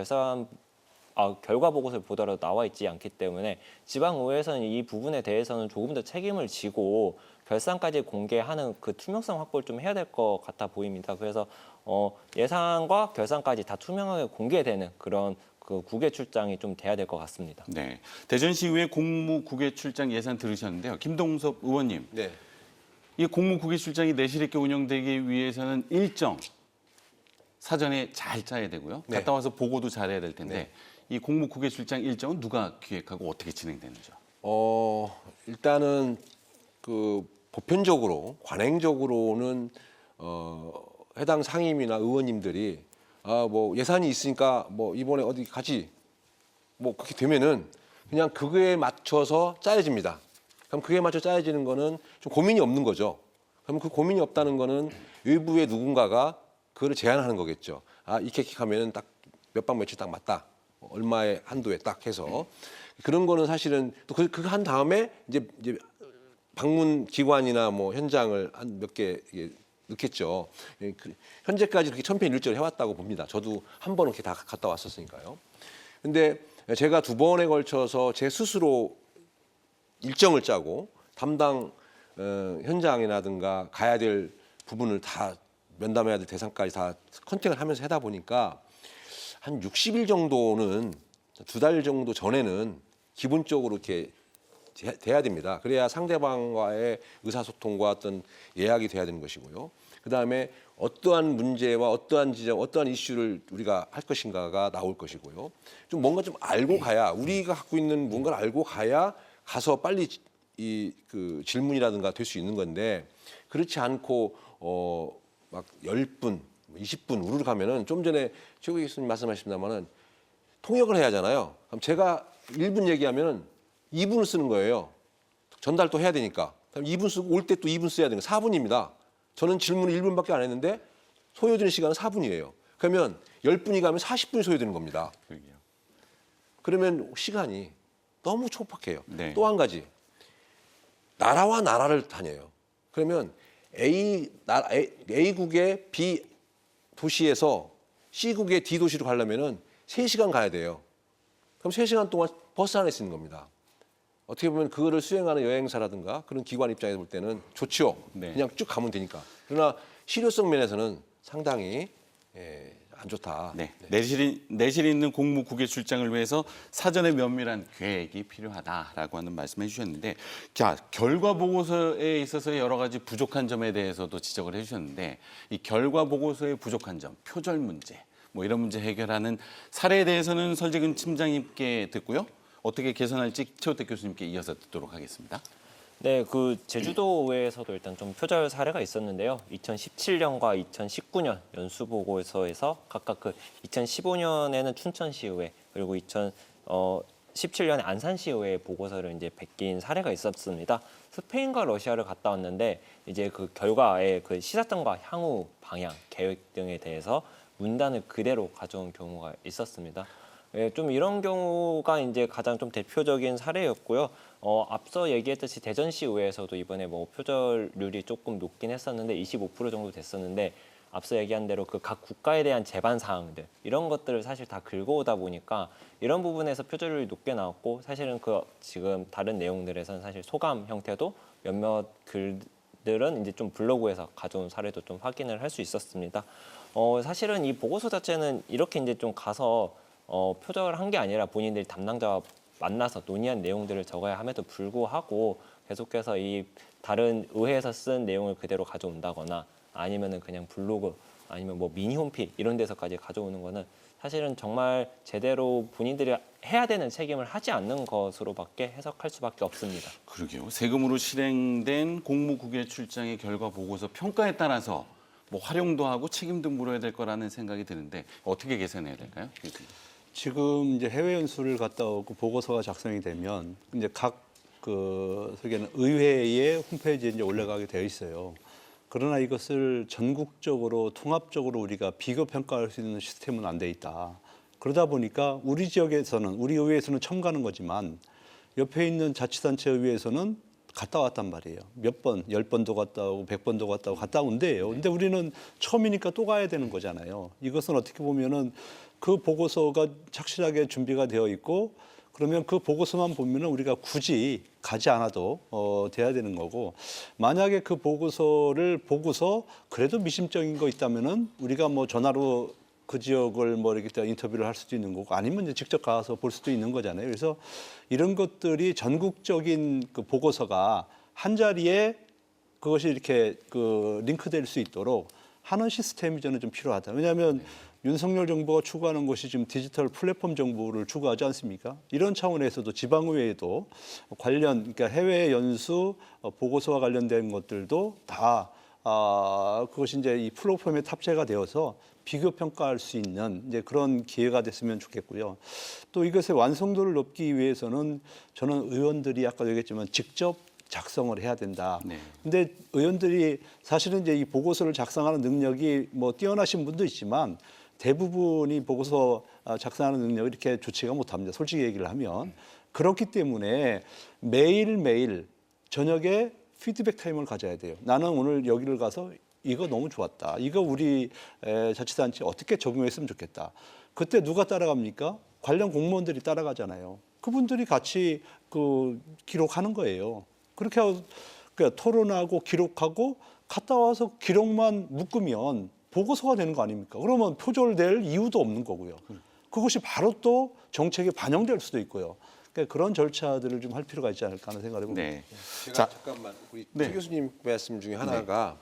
결과 보고서를 보더라도 나와 있지 않기 때문에 지방의회에서는 이 부분에 대해서는 조금 더 책임을 지고 결산까지 공개하는 그 투명성 확보를 좀 해야 될 것 같아 보입니다. 그래서 예산과 결산까지 다 투명하게 공개되는 그런 그 국외 출장이 좀 돼야 될 것 같습니다. 네, 대전시의회 공무 국외 출장 예산 들으셨는데요. 김동섭 의원님, 네. 이 공무 국외 출장이 내실 있게 운영되기 위해서는 일정 사전에 잘 짜야 되고요. 네. 갔다 와서 보고도 잘해야 될 텐데 이 공무 국외 출장 일정은 누가 기획하고 어떻게 진행되는지요? 일단은 그 보편적으로 관행적으로는 해당 상임이나 의원님들이 뭐 예산이 있으니까 뭐 이번에 어디 가지 뭐 그렇게 되면은 그냥 그거에 맞춰서 짜여집니다. 그럼 그게 맞춰 짜여지는 거는 좀 고민이 없는 거죠. 그럼 그 고민이 없다는 거는 외부의 누군가가 그거를 제안하는 거겠죠. 이렇게 하면은 딱 몇 박 며칠 딱 맞다. 얼마의 한도에 딱 해서 그런 거는 사실은 또 그거 한 다음에 이제 방문 기관이나 뭐 현장을 한 몇 개 넣겠죠. 현재까지 그렇게 천편일조를 해왔다고 봅니다. 저도 한 번은 이렇게 다 갔다 왔었으니까요. 근데 제가 2번에 걸쳐서 제 스스로 일정을 짜고 담당 현장이라든가 가야 될 부분을 다 면담해야 될 대상까지 다 컨택을 하면서 하다 보니까 한 60일 정도는 2달 정도 전에는 기본적으로 이렇게 돼야 됩니다. 그래야 상대방과의 의사소통과 어떤 예약이 돼야 되는 것이고요. 그다음에 어떠한 문제와 어떠한 지점, 어떠한 이슈를 우리가 할 것인가가 나올 것이고요. 좀 뭔가 좀 알고 가야 우리가 갖고 있는 뭔가를 알고 가야 가서 빨리 그 질문이라든가 될 수 있는 건데 그렇지 않고 막 10분, 20분 우르르 가면은 좀 전에 최고 교수님 말씀하셨습니다마는 통역을 해야 하잖아요. 그럼 제가 1분 얘기하면은 2분을 쓰는 거예요. 전달 또 해야 되니까. 그럼 2분 쓰고 올 때 또 2분 써야 되는 거 4분입니다. 저는 질문을 1분밖에 안 했는데 소요되는 시간은 4분이에요. 그러면 10분이 가면 40분이 소요되는 겁니다. 그러게요. 그러면 시간이 너무 촉박해요. 네. 또 한 가지. 나라와 나라를 다녀요. 그러면 A국의 B 도시에서 C국의 D 도시로 가려면은 3시간 가야 돼요. 그럼 3시간 동안 버스 안에 있는 겁니다. 어떻게 보면 그거를 수행하는 여행사라든가 그런 기관 입장에서 볼 때는 좋죠. 네. 그냥 쭉 가면 되니까. 그러나 실효성 면에서는 상당히 안 좋다. 네, 내실 있는 공무 국외 출장을 위해서 사전에 면밀한 계획이 필요하다라고 하는 말씀해 주셨는데, 자 결과 보고서에 있어서 여러 가지 부족한 점에 대해서도 지적을 해주셨는데, 이 결과 보고서의 부족한 점, 표절 문제, 뭐 이런 문제 해결하는 사례에 대해서는 설재근 팀장님께 듣고요, 어떻게 개선할지 최우택 교수님께 이어서 듣도록 하겠습니다. 네, 그 제주도의회에서도 일단 좀 표절 사례가 있었는데요. 2017년과 2019년 연수보고서에서 각각 그 2015년에는 춘천시의회 그리고 2017년에 안산시의회 보고서를 이제 베낀 사례가 있었습니다. 스페인과 러시아를 갔다 왔는데 이제 그 결과에 그 시사점과 향후 방향 계획 등에 대해서 문단을 그대로 가져온 경우가 있었습니다. 예, 좀 이런 경우가 이제 가장 좀 대표적인 사례였고요. 앞서 얘기했듯이 대전시 의회에서도 이번에 뭐 표절률이 조금 높긴 했었는데 25% 정도 됐었는데 앞서 얘기한 대로 그 각 국가에 대한 제반 사항들 이런 것들을 사실 다 긁어오다 보니까 이런 부분에서 표절률이 높게 나왔고 사실은 그 지금 다른 내용들에서는 사실 소감 형태도 몇몇 글들은 이제 좀 블로그에서 가져온 사례도 좀 확인을 할 수 있었습니다. 사실은 이 보고서 자체는 이렇게 이제 좀 가서 표절을 한 게 아니라 본인들이 담당자와 만나서 논의한 내용들을 적어야 함에도 불구하고 계속해서 이 다른 의회에서 쓴 내용을 그대로 가져온다거나 아니면은 그냥 블로그 아니면 뭐 미니 홈피 이런 데서까지 가져오는 거는 사실은 정말 제대로 본인들이 해야 되는 책임을 하지 않는 것으로밖에 해석할 수밖에 없습니다. 그러게요. 세금으로 실행된 공무국외 출장의 결과 보고서 평가에 따라서 뭐 활용도 하고 책임도 물어야 될 거라는 생각이 드는데 어떻게 개선해야 될까요? 지금 이제 해외 연수를 갔다 오고 보고서가 작성이 되면 이제 각 설계는 의회의 홈페이지에 이제 올라가게 되어 있어요. 그러나 이것을 전국적으로 통합적으로 우리가 비교 평가할 수 있는 시스템은 안 돼 있다. 그러다 보니까 우리 지역에서는 우리 의회에서는 처음 가는 거지만 옆에 있는 자치단체 의회에서는 갔다 왔단 말이에요. 몇 번, 10번도 갔다 오고 100번도 갔다 온대요. 근데 우리는 처음이니까 또 가야 되는 거잖아요. 이것은 어떻게 보면은 그 보고서가 착실하게 준비가 되어 있고 그러면 그 보고서만 보면은 우리가 굳이 가지 않아도 돼야 되는 거고 만약에 그 보고서를 보고서 그래도 미심쩍인 거 있다면은 우리가 뭐 전화로 그 지역을 뭐 이렇게 인터뷰를 할 수도 있는 거고 아니면 이제 직접 가서 볼 수도 있는 거잖아요. 그래서 이런 것들이 전국적인 그 보고서가 한 자리에 그것이 이렇게 링크될 수 있도록 하는 시스템이 저는 좀 필요하다. 왜냐하면 윤석열 정부가 추구하는 것이 지금 디지털 플랫폼 정부를 추구하지 않습니까? 이런 차원에서도 지방의회에도 그러니까 해외 연수 보고서와 관련된 것들도 다 그것이 이제 이 플랫폼에 탑재가 되어서 비교 평가할 수 있는 이제 그런 기회가 됐으면 좋겠고요. 또 이것의 완성도를 높이기 위해서는 저는 의원들이 아까 얘기했지만 직접 작성을 해야 된다. 네. 근데 의원들이 사실은 이제 이 보고서를 작성하는 능력이 뭐 뛰어나신 분도 있지만 대부분이 보고서 작성하는 능력이 이렇게 좋지가 못합니다. 솔직히 얘기를 하면. 그렇기 때문에 매일매일 저녁에 피드백 타임을 가져야 돼요. 나는 오늘 여기를 가서 이거 너무 좋았다. 이거 우리 자치단체 어떻게 적용했으면 좋겠다. 그때 누가 따라갑니까? 관련 공무원들이 따라가잖아요. 그분들이 같이 기록하는 거예요. 그렇게 하고 그러니까 토론하고 기록하고 갔다 와서 기록만 묶으면 보고서가 되는 거 아닙니까? 그러면 표절될 이유도 없는 거고요. 그것이 바로 또 정책에 반영될 수도 있고요. 그러니까 그런 절차들을 좀 할 필요가 있지 않을까 하는 생각을 해봅니다. 네. 제가 잠깐만 우리 네. 최 교수님 말씀 중에 하나가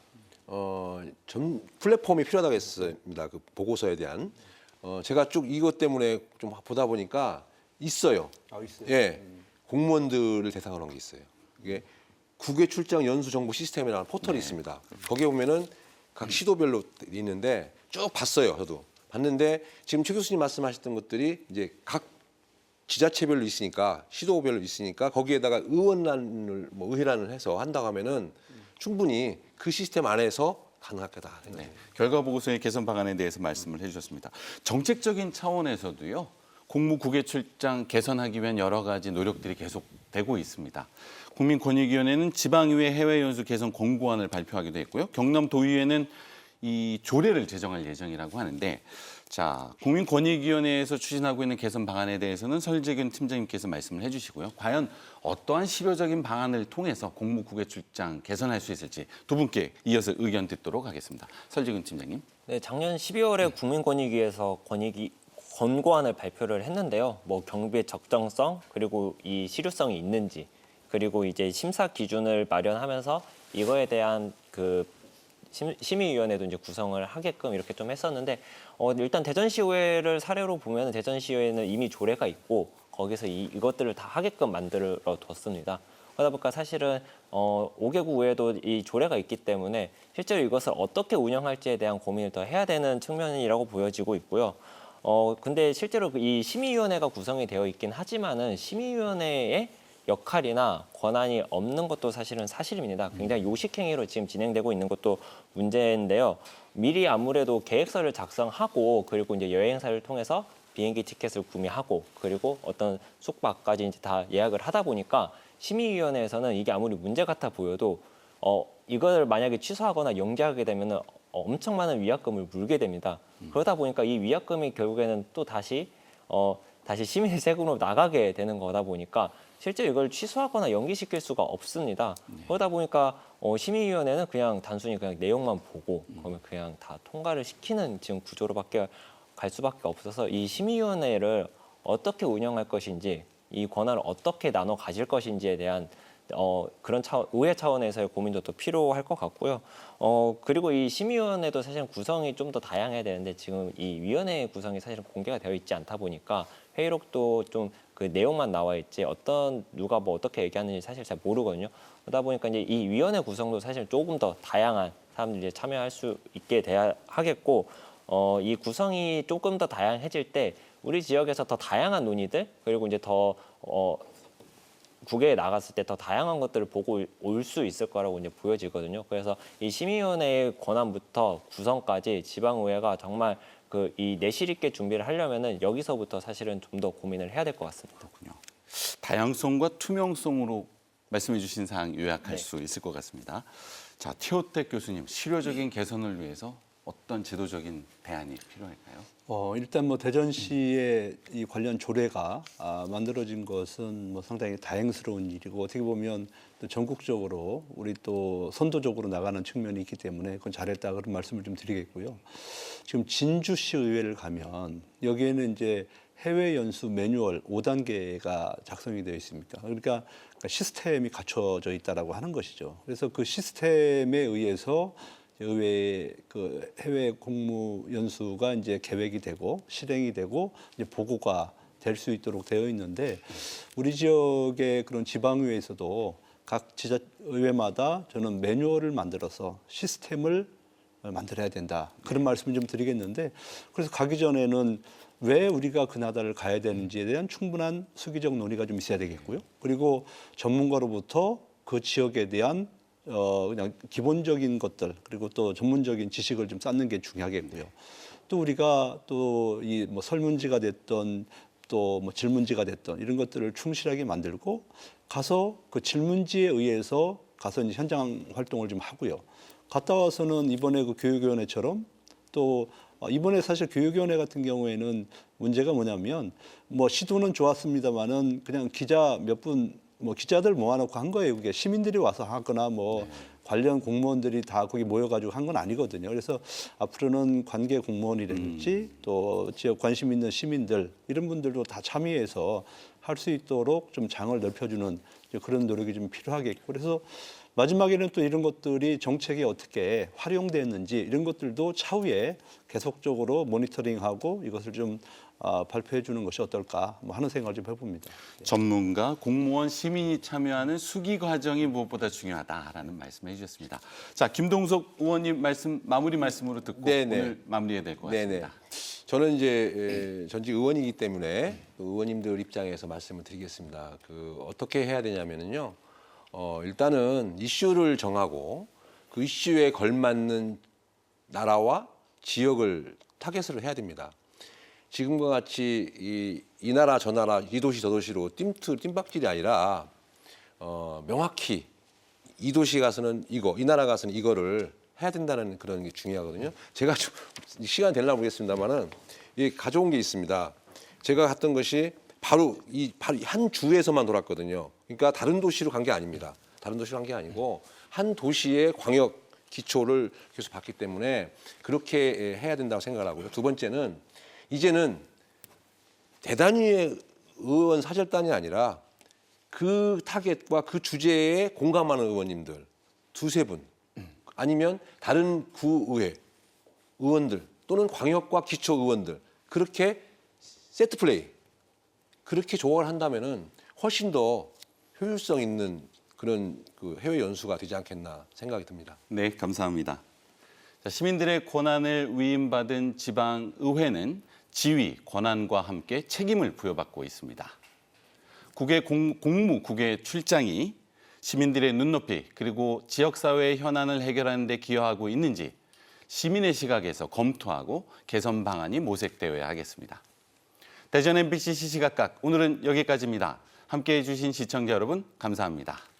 전 플랫폼이 필요하다고 했습니다. 그 보고서에 대한 제가 쭉 이것 때문에 좀 보다 보니까 있어요. 있어요? 예, 공무원들을 대상으로 한 게 있어요. 이게 국외 출장 연수 정보 시스템이라는 포털이 있습니다. 거기에 보면은 각 시도별로 있는데 쭉 봤어요. 저도 봤는데 지금 최 교수님 말씀하셨던 것들이 이제 각 지자체별로 있으니까 시도별로 있으니까 거기에다가 의원란을 뭐 의회란을 해서 한다고 하면은 충분히 그 시스템 안에서 가능하겠다. 네. 결과 보고서의 개선 방안에 대해서 말씀을 해주셨습니다. 정책적인 차원에서도요. 공무국외 출장 개선하기 위한 여러 가지 노력들이 계속되고 있습니다. 국민권익위원회는 지방의회 해외연수 개선 권고안을 발표하기도 했고요. 경남도의회는 이 조례를 제정할 예정이라고 하는데 자, 국민권익위원회에서 추진하고 있는 개선 방안에 대해서는 설재균 팀장님께서 말씀을 해주시고요. 과연 어떠한 실효적인 방안을 통해서 공무국외 출장 개선할 수 있을지 두 분께 이어서 의견 듣도록 하겠습니다. 설재균 팀장님. 네, 작년 12월에 국민권익위에서 권고안을 발표를 했는데요. 뭐 경비의 적정성 그리고 이 실효성이 있는지 그리고 이제 심사 기준을 마련하면서 이거에 대한 심의위원회도 이제 구성을 하게끔 이렇게 좀 했었는데 일단 대전시의회를 사례로 보면 대전시의회는 이미 조례가 있고 거기서 이것들을 다 하게끔 만들어 뒀습니다. 그러다 보니까 사실은 5개국 외에도 이 조례가 있기 때문에 실제로 이것을 어떻게 운영할지에 대한 고민을 더 해야 되는 측면이라고 보여지고 있고요. 근데 실제로 이 심의위원회가 구성이 되어 있긴 하지만은 심의위원회에 역할이나 권한이 없는 것도 사실은 사실입니다. 굉장히 요식행위로 지금 진행되고 있는 것도 문제인데요. 미리 아무래도 계획서를 작성하고 그리고 이제 여행사를 통해서 비행기 티켓을 구매하고 그리고 어떤 숙박까지 이제 다 예약을 하다 보니까 심의위원회에서는 이게 아무리 문제 같아 보여도 이걸 만약에 취소하거나 연기하게 되면은 엄청 많은 위약금을 물게 됩니다. 그러다 보니까 이 위약금이 결국에는 또 다시 시민 세금으로 나가게 되는 거다 보니까 실제 이걸 취소하거나 연기시킬 수가 없습니다. 그러다 보니까 심의위원회는 그냥 단순히 그냥 내용만 보고 그러면 그냥 다 통과를 시키는 지금 구조로밖에 갈 수밖에 없어서 이 심의위원회를 어떻게 운영할 것인지 이 권한을 어떻게 나눠 가질 것인지에 대한 그런 의회 차원에서의 고민도 또 필요할 것 같고요. 그리고 이 심의위원회도 사실 구성이 좀 더 다양해야 되는데 지금 이 위원회 구성이 사실은 공개가 되어 있지 않다 보니까 회의록도 좀 그 내용만 나와 있지 누가 뭐 어떻게 얘기하는지 사실 잘 모르거든요. 그러다 보니까 이제 이 위원회 구성도 사실 조금 더 다양한 사람들이 이제 참여할 수 있게 돼야 하겠고 이 구성이 조금 더 다양해질 때 우리 지역에서 더 다양한 논의들 그리고 이제 더 국외에 나갔을 때 더 다양한 것들을 보고 올 수 있을 거라고 이제 보여지거든요. 그래서 이 심의위원회의 권한부터 구성까지 지방의회가 정말 이 내실 있게 준비를 하려면은 여기서부터 사실은 좀 더 고민을 해야 될 것 같습니다. 그렇군요. 다양성과 투명성으로 말씀해 주신 사항 요약할 수 있을 것 같습니다. 자, 티오택 교수님, 실효적인 개선을 위해서 어떤 제도적인 대안이 필요할까요? 일단 뭐 대전시의 이 관련 조례가 만들어진 것은 뭐 상당히 다행스러운 일이고 어떻게 보면 또 전국적으로 우리 또 선도적으로 나가는 측면이 있기 때문에 그건 잘했다 그런 말씀을 좀 드리겠고요. 지금 진주시 의회를 가면 여기에는 이제 해외 연수 매뉴얼 5단계가 작성이 되어 있습니다. 그러니까 시스템이 갖춰져 있다라고 하는 것이죠. 그래서 그 시스템에 의해서 의회 그 해외 공무 연수가 이제 계획이 되고 실행이 되고 이제 보고가 될 수 있도록 되어 있는데 우리 지역의 그런 지방의회에서도 각 지자의회마다 저는 매뉴얼을 만들어서 시스템을 만들어야 된다 그런 말씀을 좀 드리겠는데 그래서 가기 전에는 왜 우리가 그 나라를 가야 되는지에 대한 충분한 수기적 논의가 좀 있어야 되겠고요. 그리고 전문가로부터 그 지역에 대한 그냥 기본적인 것들 그리고 또 전문적인 지식을 좀 쌓는 게 중요하겠고요. 또 우리가 또 이 뭐 설문지가 됐던 또 뭐 질문지가 됐던 이런 것들을 충실하게 만들고 가서 그 질문지에 의해서 가서 이제 현장 활동을 좀 하고요. 갔다 와서는 이번에 그 교육위원회처럼 또 이번에 사실 교육위원회 같은 경우에는 문제가 뭐냐면 뭐 시도는 좋았습니다만은 그냥 기자 몇 분 뭐 기자들 모아놓고 한 거예요. 그게 시민들이 와서 하거나 뭐 관련 공무원들이 다 거기 모여가지고 한 건 아니거든요. 그래서 앞으로는 관계 공무원이라든지 또 지역 관심 있는 시민들 이런 분들도 다 참여해서 할 수 있도록 좀 장을 넓혀주는 그런 노력이 좀 필요하겠고 그래서 마지막에는 또 이런 것들이 정책에 어떻게 활용됐는지 이런 것들도 차후에 계속적으로 모니터링하고 이것을 좀 발표해 주는 것이 어떨까 뭐 하는 생각을 좀 해봅니다. 전문가, 공무원, 시민이 참여하는 수기 과정이 무엇보다 중요하다라는 말씀을 해주셨습니다. 자, 김동석 의원님 마무리 말씀으로 듣고 네네. 오늘 마무리해야 될 것 같습니다. 저는 이제 전직 의원이기 때문에 그 의원님들 입장에서 말씀을 드리겠습니다. 어떻게 해야 되냐면요. 일단은 이슈를 정하고 그 이슈에 걸맞는 나라와 지역을 타겟을 해야 됩니다. 지금과 같이 이 나라 저 나라 이 도시 저 도시로 뜀박질이 아니라 명확히 이 도시 가서는 이거, 이 나라 가서는 이거를 해야 된다는 그런 게 중요하거든요. 제가 좀 시간 되려나 모르겠습니다만은 가져온 게 있습니다. 제가 갔던 것이 바로 한 주에서만 돌았거든요. 그러니까 다른 도시로 간 게 아닙니다. 다른 도시로 간 게 아니고 한 도시의 광역 기초를 계속 봤기 때문에 그렇게 해야 된다고 생각을 하고요. 두 번째는 이제는 대단위의 의원 사절단이 아니라 그 타겟과 그 주제에 공감하는 의원님들 두세 분 아니면 다른 구의회 의원들 또는 광역과 기초 의원들 그렇게 세트 플레이 그렇게 조각을 한다면은 훨씬 더 효율성 있는 그런 해외 연수가 되지 않겠나 생각이 듭니다. 네, 감사합니다. 자, 시민들의 권한을 위임받은 지방의회는 지위, 권한과 함께 책임을 부여받고 있습니다. 국외 공무 국외 출장이 시민들의 눈높이 그리고 지역사회의 현안을 해결하는 데 기여하고 있는지 시민의 시각에서 검토하고 개선 방안이 모색되어야 하겠습니다. 대전 MBC 시시각각 오늘은 여기까지입니다. 함께해 주신 시청자 여러분 감사합니다.